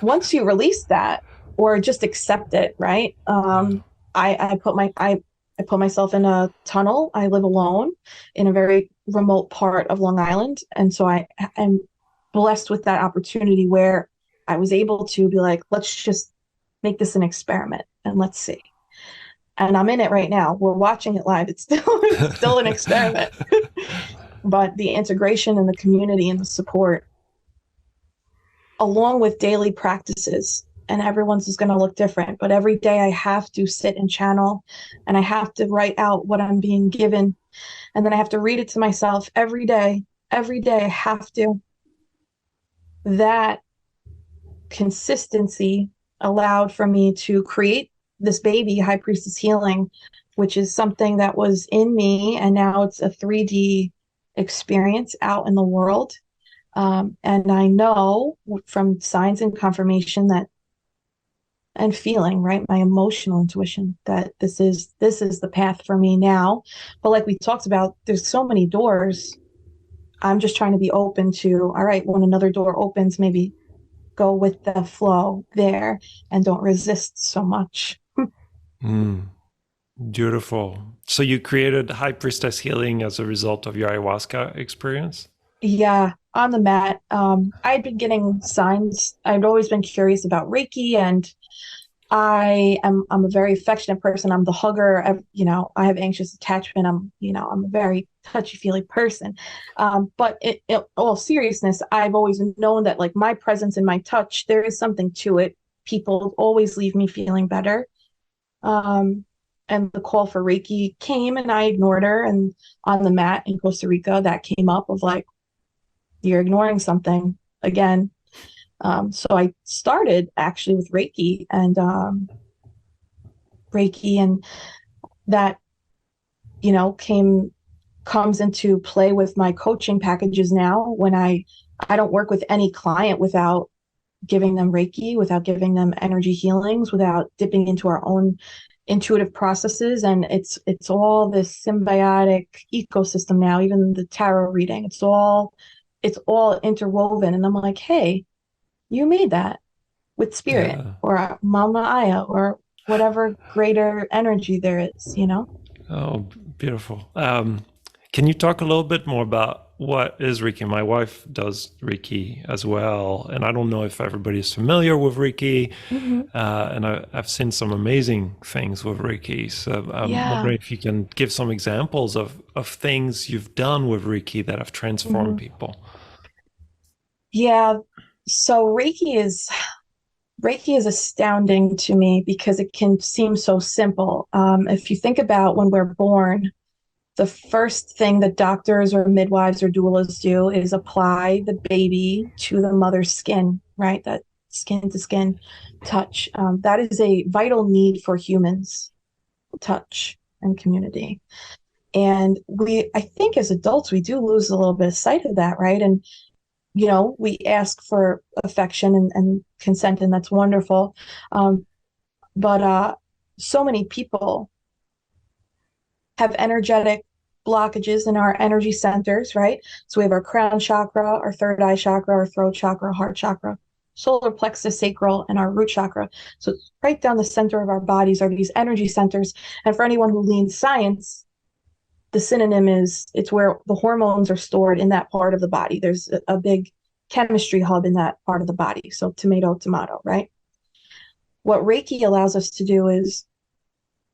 Once you release that or just accept it, right? Yeah. I put myself in a tunnel. I live alone in a very remote part of Long Island, and so I am blessed with that opportunity where I was able to be like, let's just make this an experiment and let's see. And I'm in it right now. We're watching it live. It's still it's still an experiment, but the integration and the community and the support, along with daily practices. and everyone's is going to look different. But every day I have to sit and channel, and I have to write out what I'm being given. And then I have to read it to myself every day. Every day I have to. That consistency allowed for me to create this baby, High Priestess Healing, which is something that was in me, and now it's a 3D experience out in the world. And I know from signs and confirmation that, and feeling, right, my emotional intuition, that this is the path for me now. But like we talked about, there's so many doors. I'm just trying to be open to, all right, when another door opens, maybe go with the flow there and don't resist so much. Mm, beautiful. So you created High Priestess Healing as a result of your ayahuasca experience? Yeah, on the mat. I'd been getting signs. I'd always been curious about Reiki, and I'm a very affectionate person. I'm the hugger. I have anxious attachment. I'm a very touchy-feely person. But in all seriousness, I've always known that like my presence and my touch, there is something to it. People always leave me feeling better. And the call for Reiki came, and I ignored her. And on the mat in Costa Rica, that came up of like, you're ignoring something again. So I started actually with Reiki, and that, comes into play with my coaching packages now, when I don't work with any client without giving them Reiki, without giving them energy healings, without dipping into our own intuitive processes. And it's all this symbiotic ecosystem now. Even the tarot reading, it's all interwoven. And I'm like, hey, you made that with spirit, Yeah. or Mama Aya, or whatever greater energy there is. Oh, beautiful. Can you talk a little bit more about what is Reiki? My wife does Reiki as well, and I don't know if everybody's familiar with Reiki. Mm-hmm. And I've seen some amazing things with Reiki. So I'm Yeah. wondering if you can give some examples of things you've done with Reiki that have transformed Mm-hmm. people. Yeah. So Reiki is astounding to me because it can seem so simple. If you think about when we're born, the first thing that doctors or midwives or doulas do is apply the baby to the mother's skin, right? That skin to skin touch. That is a vital need for humans, touch and community. And I think as adults, we do lose a little bit of sight of that, right? And, we ask for affection and consent, and that's wonderful. But so many people have energetic blockages in our energy centers, right? So we have our crown chakra, our third eye chakra, our throat chakra, heart chakra, solar plexus sacral, and our root chakra. So right down the center of our bodies are these energy centers. And for anyone who leans science, the synonym is, it's where the hormones are stored in that part of the body. There's a big chemistry hub in that part of the body. So tomato, tomato, right? What Reiki allows us to do is,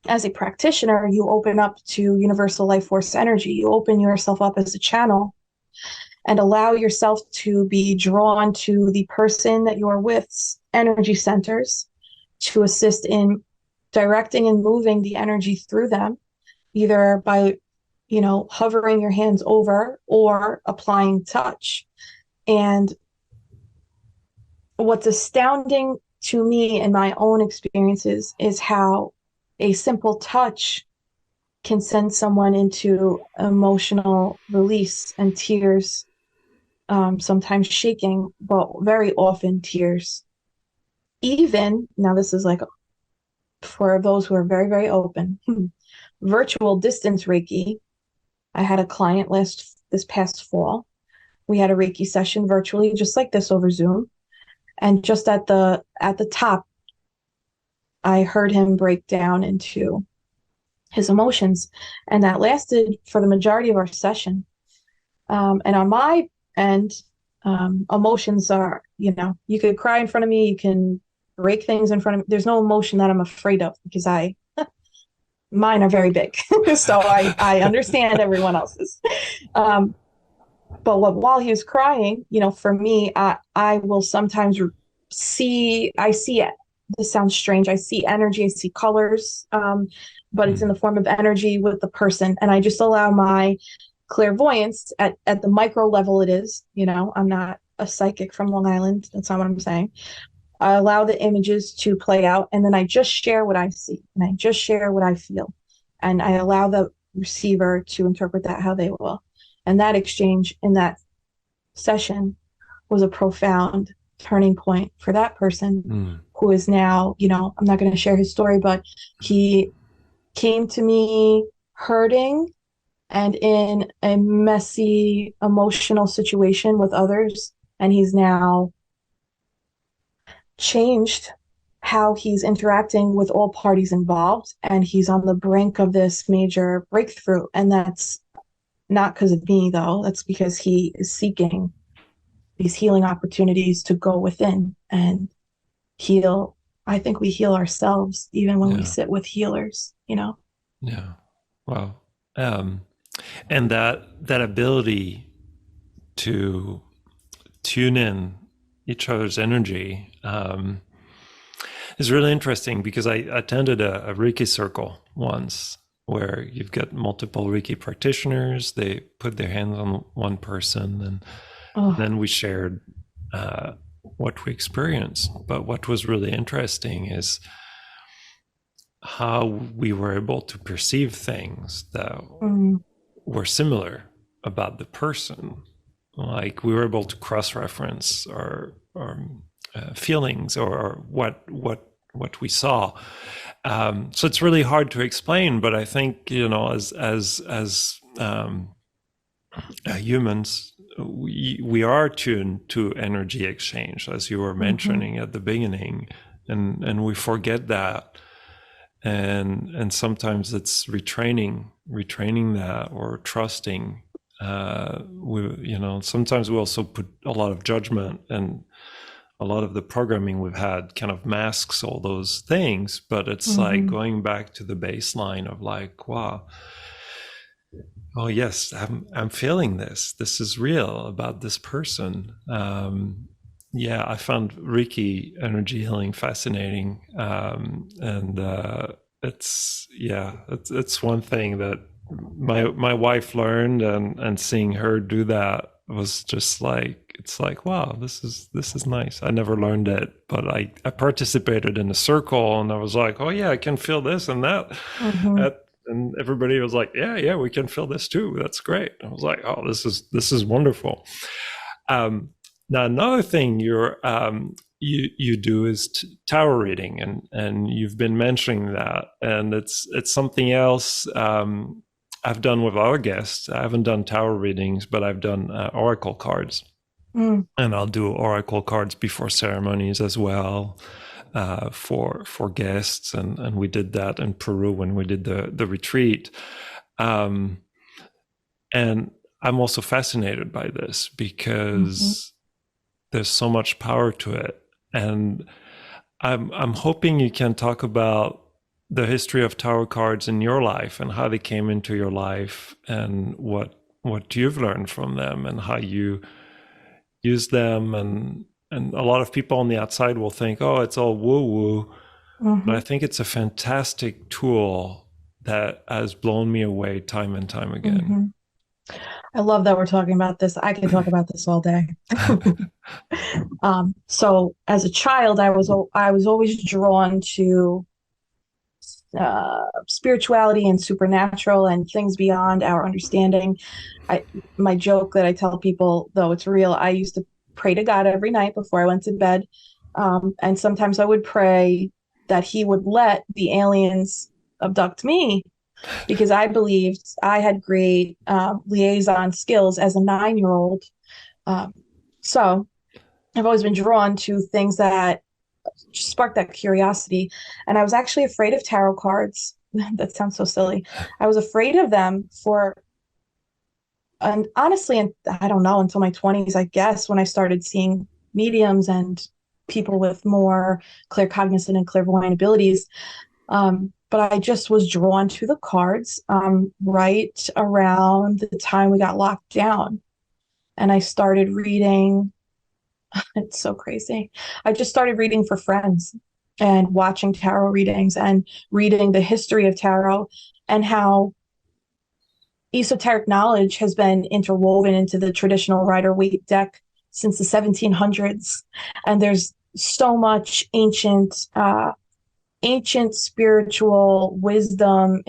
as a practitioner, you open up to universal life force energy. You open yourself up as a channel and allow yourself to be drawn to the person that you're with's energy centers to assist in directing and moving the energy through them, either by, hovering your hands over or applying touch. And what's astounding to me in my own experiences is how a simple touch can send someone into emotional release and tears, sometimes shaking, but very often tears. Even now, this is like for those who are very, very open, virtual distance Reiki. I had a client this past fall. We had a Reiki session virtually, just like this, over Zoom. And just at the top, I heard him break down into his emotions, and that lasted for the majority of our session. And on my end, emotions are, you could cry in front of me, you can break things in front of me. There's no emotion that I'm afraid of, because mine are very big. So I understand everyone else's. But while he was crying, for me, I will sometimes I see this sounds strange. I see energy, I see colors, but it's in the form of energy with the person. And I just allow my clairvoyance at the micro level it is, I'm not a psychic from Long Island. That's not what I'm saying. I allow the images to play out, and then I just share what I see and I just share what I feel. And I allow the receiver to interpret that how they will. And that exchange in that session was a profound turning point for that person who is now, I'm not going to share his story, but he came to me hurting and in a messy emotional situation with others. And he's now changed how he's interacting with all parties involved. And he's on the brink of this major breakthrough. And that's not because of me, though. That's because he is seeking these healing opportunities to go within and heal. I think we heal ourselves even when we sit with healers, Yeah. Wow. And that ability to tune in each other's energy is really interesting, because I attended a Reiki circle once where you've got multiple Reiki practitioners. They put their hands on one person, and then we shared what we experienced. But what was really interesting is how we were able to perceive things that were similar about the person. Like we were able to cross-reference our feelings or what we saw. So it's really hard to explain, but I think as humans, we are tuned to energy exchange, as you were mentioning at the beginning, and we forget that. And sometimes it's retraining that, or trusting. Sometimes we also put a lot of judgment, and a lot of the programming we've had kind of masks all those things. But it's like going back to the baseline of like, wow, oh yes, I'm feeling this. This is real about this person. I found Reiki energy healing fascinating, and it's one thing that my wife learned, and seeing her do that was just like, it's like, wow, this is nice. I never learned it, but I participated in a circle, and I was like, oh yeah, I can feel this and that. And everybody was like, yeah, we can feel this too. That's great. I was like, oh, this is wonderful. Now another thing you do is tarot reading, and you've been mentioning that, and it's something else I've done with our guests. I haven't done tarot readings, but I've done oracle cards, and I'll do oracle cards before ceremonies as well, for guests, and we did that in Peru when we did the retreat, and I'm also fascinated by this because there's so much power to it, and I'm hoping you can talk about the history of tarot cards in your life and how they came into your life, and what you've learned from them and how you use them. And a lot of people on the outside will think, oh, it's all woo-woo. But I think it's a fantastic tool that has blown me away time and time again. I love that we're talking about this. I can talk about this all day. So as a child, I was always drawn to spirituality and supernatural and things beyond our understanding. My joke that I tell people, though it's real, I used to pray to God every night before I went to bed. And sometimes I would pray that he would let the aliens abduct me, because I believed I had great liaison skills as a 9-year-old. So I've always been drawn to things that sparked that curiosity. And I was actually afraid of tarot cards. That sounds so silly. I was afraid of them and honestly, and I don't know, until my 20s, I guess, when I started seeing mediums and people with more claircognizant and clairvoyant abilities. But I just was drawn to the cards right around the time we got locked down. And I started reading. It's so crazy. I just started reading for friends. and watching tarot readings and reading the history of tarot and how esoteric knowledge has been interwoven into the traditional Rider-Waite deck since the 1700s. And there's so much ancient spiritual wisdom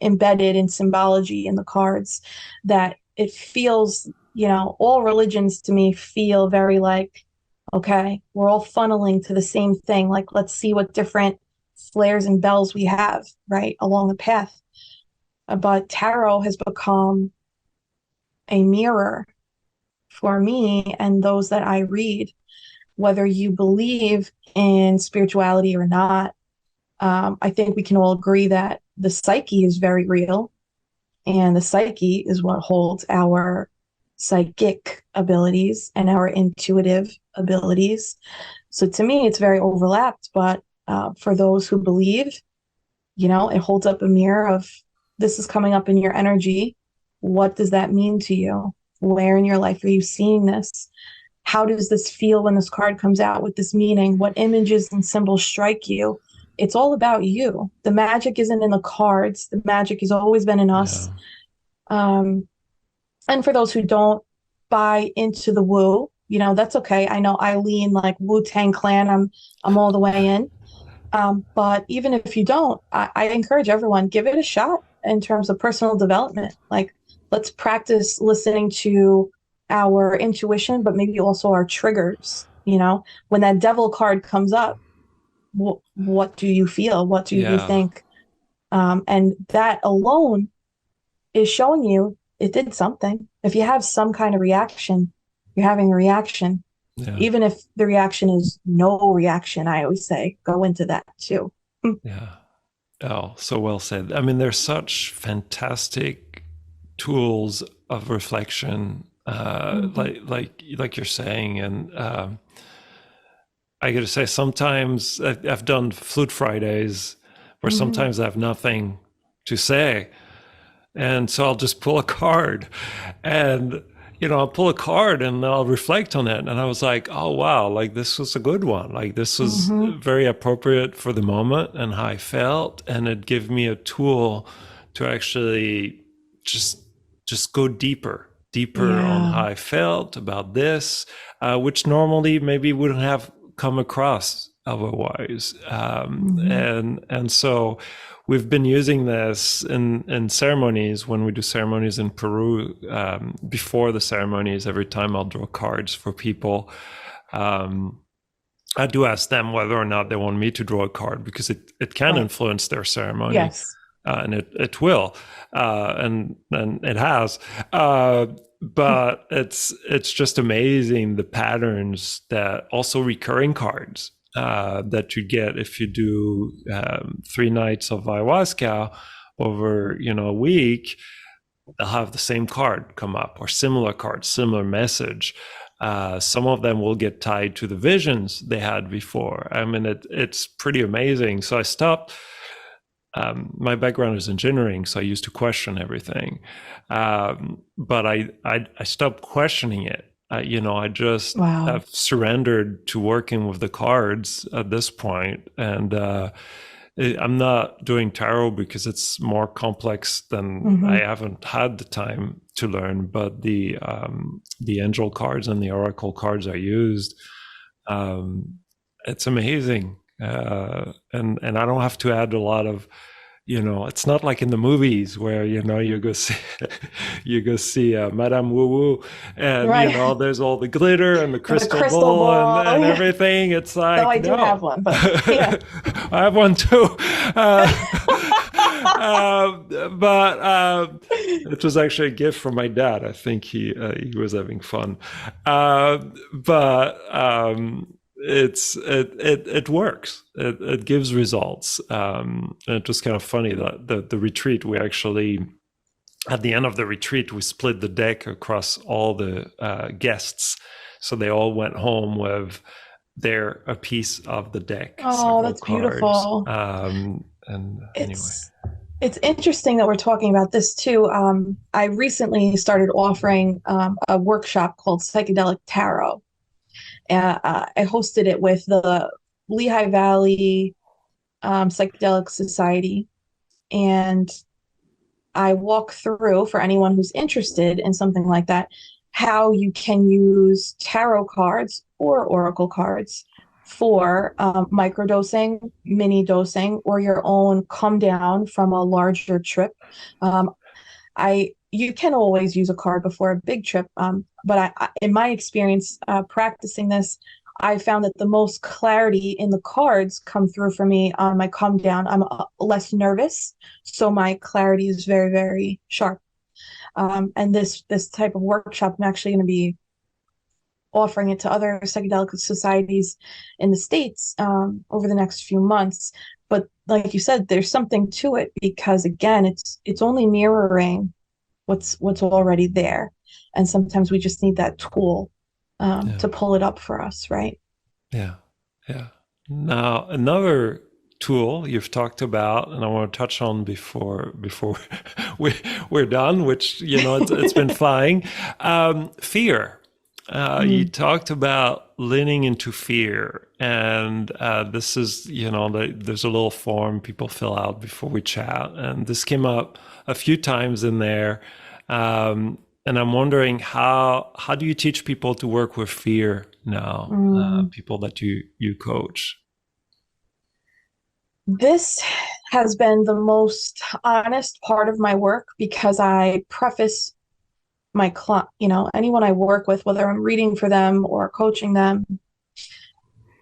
embedded in symbology in the cards that it feels, all religions to me feel very like, okay, we're all funneling to the same thing. Like, let's see what different flares and bells we have, right, along the path. But tarot has become a mirror for me and those that I read, whether you believe in spirituality or not. I think we can all agree that the psyche is very real, and the psyche is what holds our psychic abilities and our intuitive abilities. So to me, it's very overlapped. But for those who believe, it holds up a mirror of this is coming up in your energy. What does that mean to you? Where in your life are you seeing this? How does this feel when this card comes out with this meaning? What images and symbols strike you? It's all about you. The magic isn't in the cards. The magic has always been in us. Yeah. And for those who don't buy into the woo, that's okay. I know I lean like Wu-Tang Clan. I'm all the way in. But even if you don't, I encourage everyone, give it a shot in terms of personal development. Like, let's practice listening to our intuition, but maybe also our triggers. When that devil card comes up, what do you feel? What do you think? And that alone is showing you it did something. If you have some kind of reaction, you're having a reaction. Yeah. Even if the reaction is no reaction, I always say, go into that too. Yeah. Oh, so well said. I mean, there's such fantastic tools of reflection, like you're saying. And I got to say, sometimes I've done Flute Fridays where sometimes I have nothing to say. And so I'll just pull a card and, I'll pull a card and I'll reflect on it. And I was like, oh, wow, like this was a good one. Like this was very appropriate for the moment and how I felt. And it gave me a tool to actually just go deeper on how I felt about this, which normally maybe wouldn't have come across otherwise. And so we've been using this in ceremonies when we do ceremonies in Peru. Before the ceremonies, every time I'll draw cards for people, I do ask them whether or not they want me to draw a card, because it can influence their ceremony. Yes. And it will, and it has. But it's just amazing the patterns that also recurring cards that you get if you do 3 nights of ayahuasca over a week. They'll have the same card come up, or similar cards, similar message. Some of them will get tied to the visions they had before. I mean, it's pretty amazing. So I stopped. My background is engineering, so I used to question everything. But I stopped questioning it. I just have surrendered to working with the cards at this point. And I'm not doing tarot because it's more complex than I haven't had the time to learn. But the angel cards and the oracle cards I used, it's amazing. And I don't have to add a lot of, it's not like in the movies where, you go see Madame Woo Woo and, there's all the glitter and the crystal ball and everything. It's like, I do have one, but yeah. I have one too. But it was actually a gift from my dad. I think he was having fun. It works. It gives results. And it was kind of funny that the retreat, we actually, at the end of the retreat, we split the deck across all the guests. So they all went home with a piece of the deck. Oh, that's cards. Beautiful. It's interesting that we're talking about this too. I recently started offering a workshop called Psychedelic Tarot. I hosted it with the Lehigh Valley Psychedelic Society, and I walk through, for anyone who's interested in something like that, how you can use tarot cards or oracle cards for microdosing, mini dosing, or your own come down from a larger trip. Um, you can always use a card before a big trip, but in my experience practicing this, I found that the most clarity in the cards come through for me on my come down. I'm less nervous, so my clarity is very, very sharp. And this type of workshop, I'm actually going to be offering it to other psychedelic societies in the States over the next few months. But like you said, there's something to it because again, it's only mirroring what's already there, and sometimes we just need that tool to pull it up for us, right? Yeah. Now, another tool you've talked about, and I want to touch on before we're done, which, it's been flying, fear. You talked about leaning into fear, and this is, there's a little form people fill out before we chat, and this came up a few times in there. And I'm wondering how do you teach people to work with fear now, people that you coach? This has been the most honest part of my work because I preface my client, anyone I work with, whether I'm reading for them or coaching them,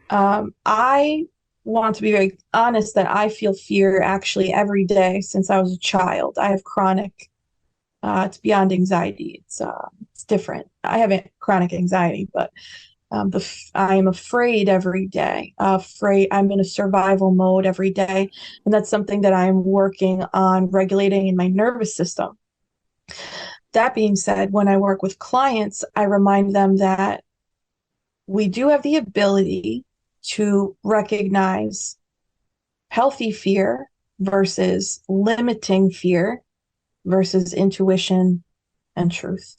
I want to be very honest that I feel fear actually every day since I was a child. I have chronic, it's beyond anxiety. It's different. I have chronic anxiety, but I am afraid every day. I'm in a survival mode every day, and that's something that I'm working on regulating in my nervous system. That being said, when I work with clients, I remind them that we do have the ability to recognize healthy fear versus limiting fear versus intuition and truth.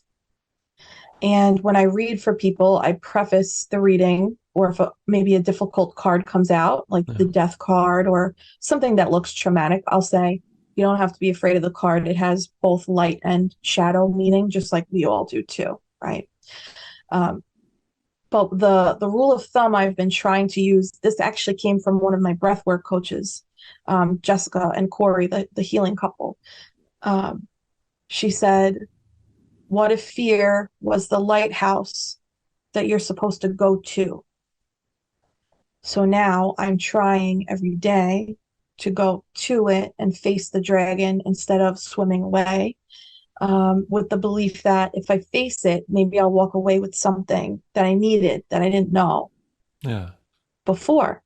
And when I read for people, I preface the reading, or if maybe a difficult card comes out, like the death card or something that looks traumatic, I'll say, you don't have to be afraid of the card. It has both light and shadow meaning, just like we all do too, right? But the rule of thumb I've been trying to use, this actually came from one of my breathwork coaches, Jessica and Corey, the healing couple. She said, what if fear was the lighthouse that you're supposed to go to? So now I'm trying every day to go to it and face the dragon instead of swimming away, with the belief that if I face it, maybe I'll walk away with something that I needed that I didn't know before,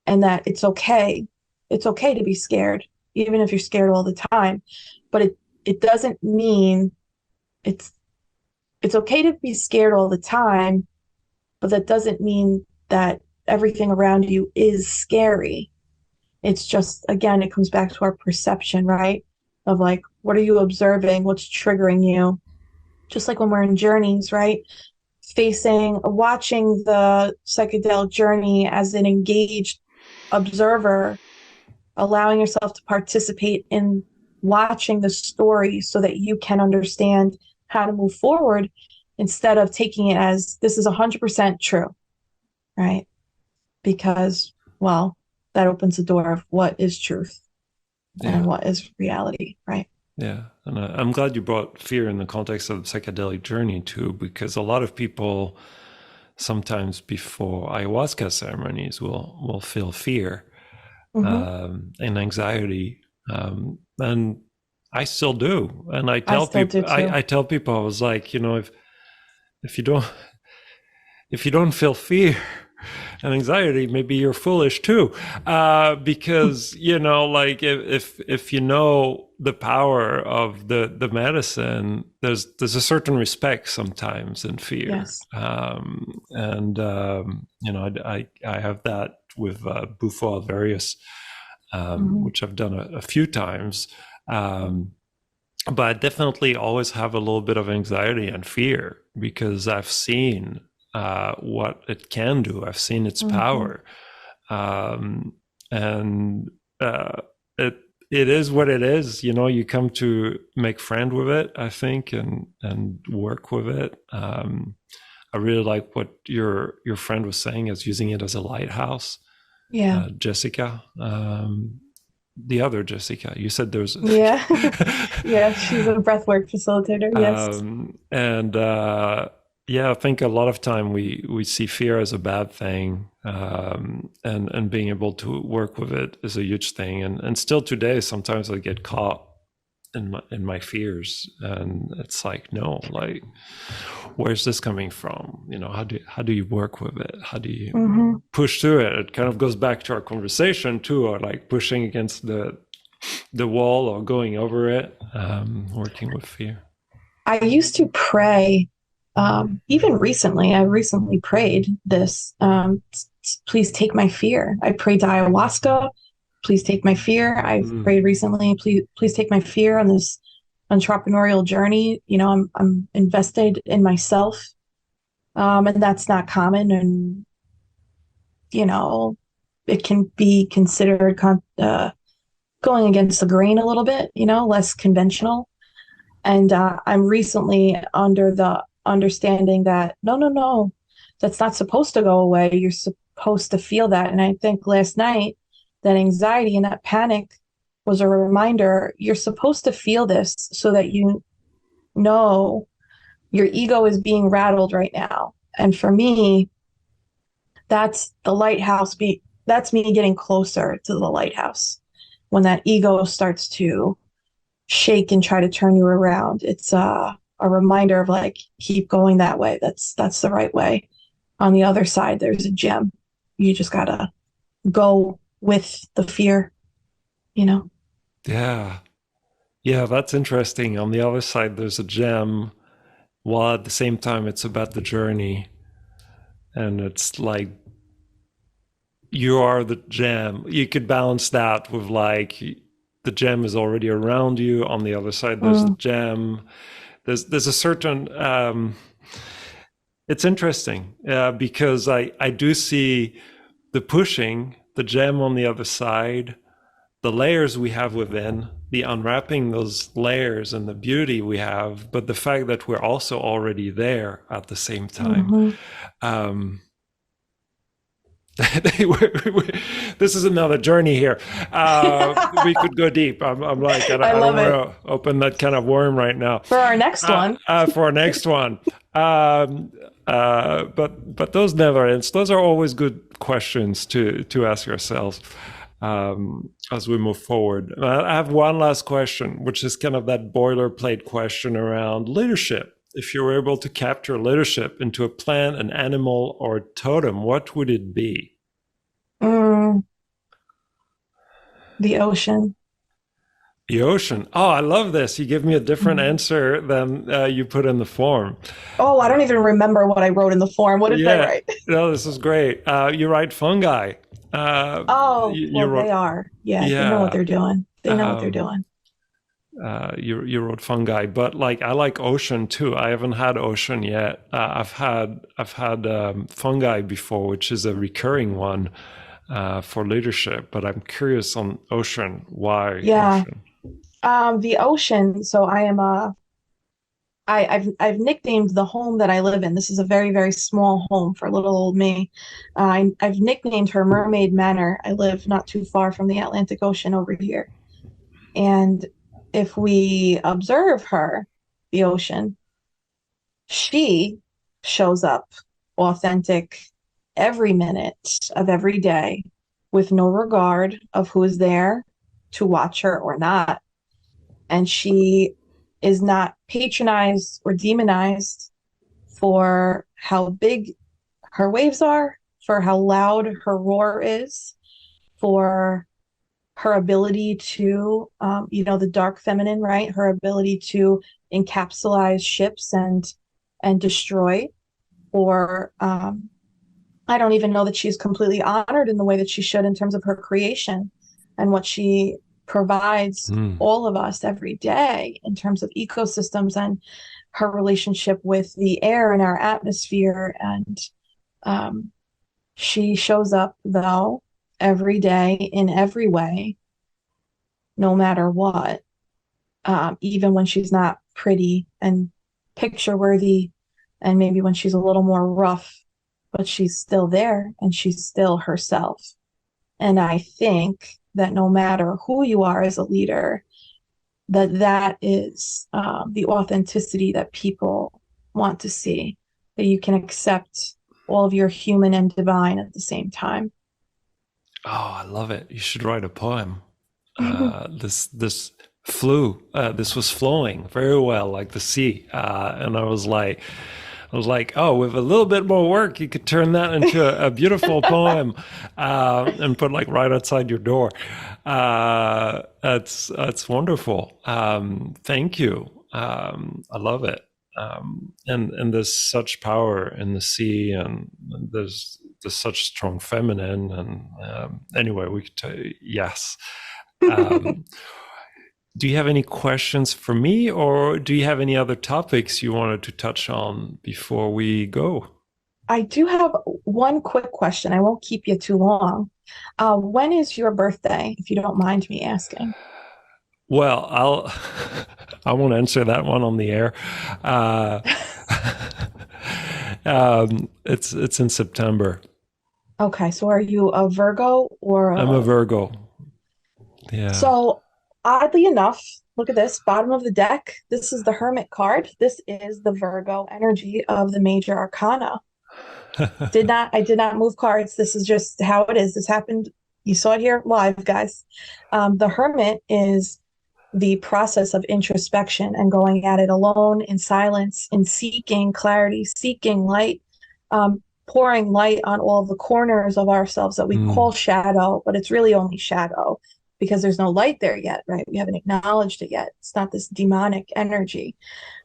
and that it's okay. It's okay to be scared, even if you're scared all the time. But it doesn't mean it's okay to be scared all the time, but that doesn't mean that everything around you is scary. It's just, again, it comes back to our perception, right? Of like, what are you observing? What's triggering you? Just like when we're in journeys, right? Watching the psychedelic journey as an engaged observer, allowing yourself to participate in watching the story so that you can understand how to move forward instead of taking it as this is 100% true, right? Because, well, that opens the door of what is truth and what is reality, right? Yeah. And I'm glad you brought fear in the context of the psychedelic journey too, because a lot of people sometimes before ayahuasca ceremonies will feel fear and anxiety. And I still do. And I tell people, I was like, if you don't feel fear and anxiety, maybe you're foolish too, because like if you know the power of the medicine, there's a certain respect sometimes in fear. Yes. I have that with Bufo Alvarius, which I've done a few times. But I definitely always have a little bit of anxiety and fear because I've seen what it can do. I've seen its power. And it is what it is. You know, you come to make friend with it, I think, and work with it. I really like what your friend was saying, as using it as a lighthouse. Yeah. Jessica, the other Jessica. You said there's Yeah. Yeah, she's a breathwork facilitator. Yes. and yeah, I think a lot of time we see fear as a bad thing, and being able to work with it is a huge thing. And still today, sometimes I get caught in my fears, and it's like, no, like, where's this coming from? You know, how do you work with it? How do you push through it? It kind of goes back to our conversation too, or like pushing against the wall or going over it, working with fear. I used to pray, even recently. I recently prayed this, please take my fear. I prayed to ayahuasca, please take my fear. I've prayed recently, please take my fear on this entrepreneurial journey. You know, I'm invested in myself, and that's not common. And, you know, it can be considered going against the grain a little bit, you know, less conventional. And I'm recently under the understanding that no, that's not supposed to go away. You're supposed to feel that. And I think last night, that anxiety and that panic was a reminder, you're supposed to feel this so that you know your ego is being rattled right now. And for me, that's the lighthouse. That's me getting closer to the lighthouse. When that ego starts to shake and try to turn you around, it's a reminder of like, keep going that way. That's the right way. On the other side, there's a gem. You just gotta go with the fear, you know? Yeah. Yeah, that's interesting. On the other side, there's a gem, while at the same time, it's about the journey. And it's like, you are the gem. You could balance that with like, the gem is already around you. On the other side, there's the gem. There's a certain, it's interesting, because I do see the pushing, the gem on the other side, the layers we have within, the unwrapping those layers and the beauty we have, but the fact that we're also already there at the same time. This is another journey here. We could go deep. I'm like, I don't want to open that kind of worm right now. For our next one. For our next one. But those never ends. Those are always good questions to ask yourselves as we move forward. I have one last question, which is kind of that boilerplate question around leadership. If you were able to capture leadership into a plant, an animal, or a totem, what would it be? The ocean. The ocean. Oh, I love this. You give me a different answer than you put in the form. Oh, I don't even remember what I wrote in the form. What did I write? No, this is great. You write fungi. They are. Yeah, they know what they're doing. They know what they're doing. You wrote fungi, but like, I like ocean too. I haven't had ocean yet. I've had fungi before, which is a recurring one for leadership. But I'm curious on ocean. Why? Yeah, ocean? the ocean. So I've nicknamed the home that I live in. This is a very, very small home for little old me. I've nicknamed her Mermaid Manor. I live not too far from the Atlantic Ocean over here, and if we observe her, the ocean, she shows up authentic every minute of every day with no regard of who is there to watch her or not. And she is not patronized or demonized for how big her waves are, for how loud her roar is, for her ability to, the dark feminine, right? Her ability to encapsulate ships and destroy. Or I don't even know that she's completely honored in the way that she should in terms of her creation and what she provides all of us every day in terms of ecosystems and her relationship with the air and our atmosphere. And she shows up, though, every day in every way, no matter what, even when she's not pretty and picture worthy, and maybe when she's a little more rough, but she's still there and she's still herself. And I think that no matter who you are as a leader, that is the authenticity that people want to see, that you can accept all of your human and divine at the same time. Oh, I love it. You should write a poem. This flew. This was flowing very well, like the sea. And I was like, oh, with a little bit more work, you could turn that into a beautiful poem, and put like right outside your door. That's wonderful. Thank you. I love it. And there's such power in the sea, and there's such strong feminine. And anyway, we could tell you, yes. Do you have any questions for me, or do you have any other topics you wanted to touch on before we go? I do have one quick question. I won't keep you too long. When is your birthday, if you don't mind me asking? Well, I won't answer that one on the air. It's in September. Okay, so are you a Virgo or I'm a Virgo. Yeah. So oddly enough, look at this, bottom of the deck. This is the Hermit card. This is the Virgo energy of the major arcana. I did not move cards. This is just how it is. This happened. You saw it here live, guys. The Hermit is the process of introspection and going at it alone, in silence, in seeking clarity, seeking light, pouring light on all of the corners of ourselves that we call shadow, but it's really only shadow because there's no light there yet, right? We haven't acknowledged it yet. It's not this demonic energy.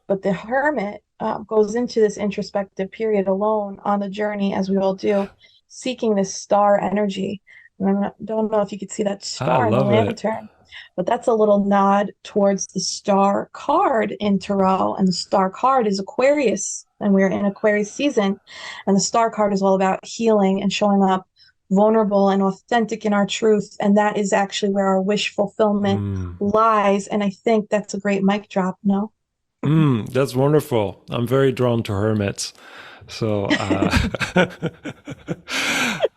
But the Hermit goes into this introspective period alone on the journey, as we all do, seeking this star energy. And I don't know if you could see that star in the lantern, but that's a little nod towards the star card in Tarot. And the star card is Aquarius, and we're in Aquarius season. And the star card is all about healing and showing up vulnerable and authentic in our truth. And that is actually where our wish fulfillment lies. And I think that's a great mic drop, no? That's wonderful. I'm very drawn to hermits. So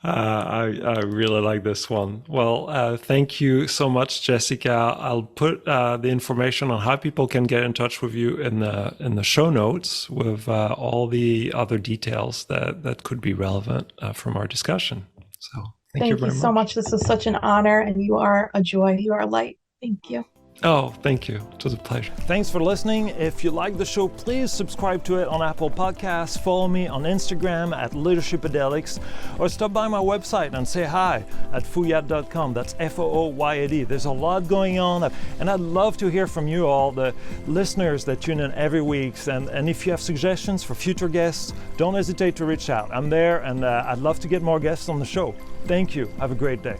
I really like this one. Well, thank you so much, Jessica. I'll put the information on how people can get in touch with you in the show notes with all the other details that could be relevant from our discussion. So thank you very much. So much. This is such an honor, and you are a joy. You are a light. Thank you. Oh, thank you. It was a pleasure. Thanks for listening. If you like the show, please subscribe to it on Apple Podcasts. Follow me on Instagram at leadershipadelics, or stop by my website and say hi at fouillade.com. That's F-O-O-Y-A-D. There's a lot going on, and I'd love to hear from you all, the listeners that tune in every week. And if you have suggestions for future guests, don't hesitate to reach out. I'm there, and I'd love to get more guests on the show. Thank you. Have a great day.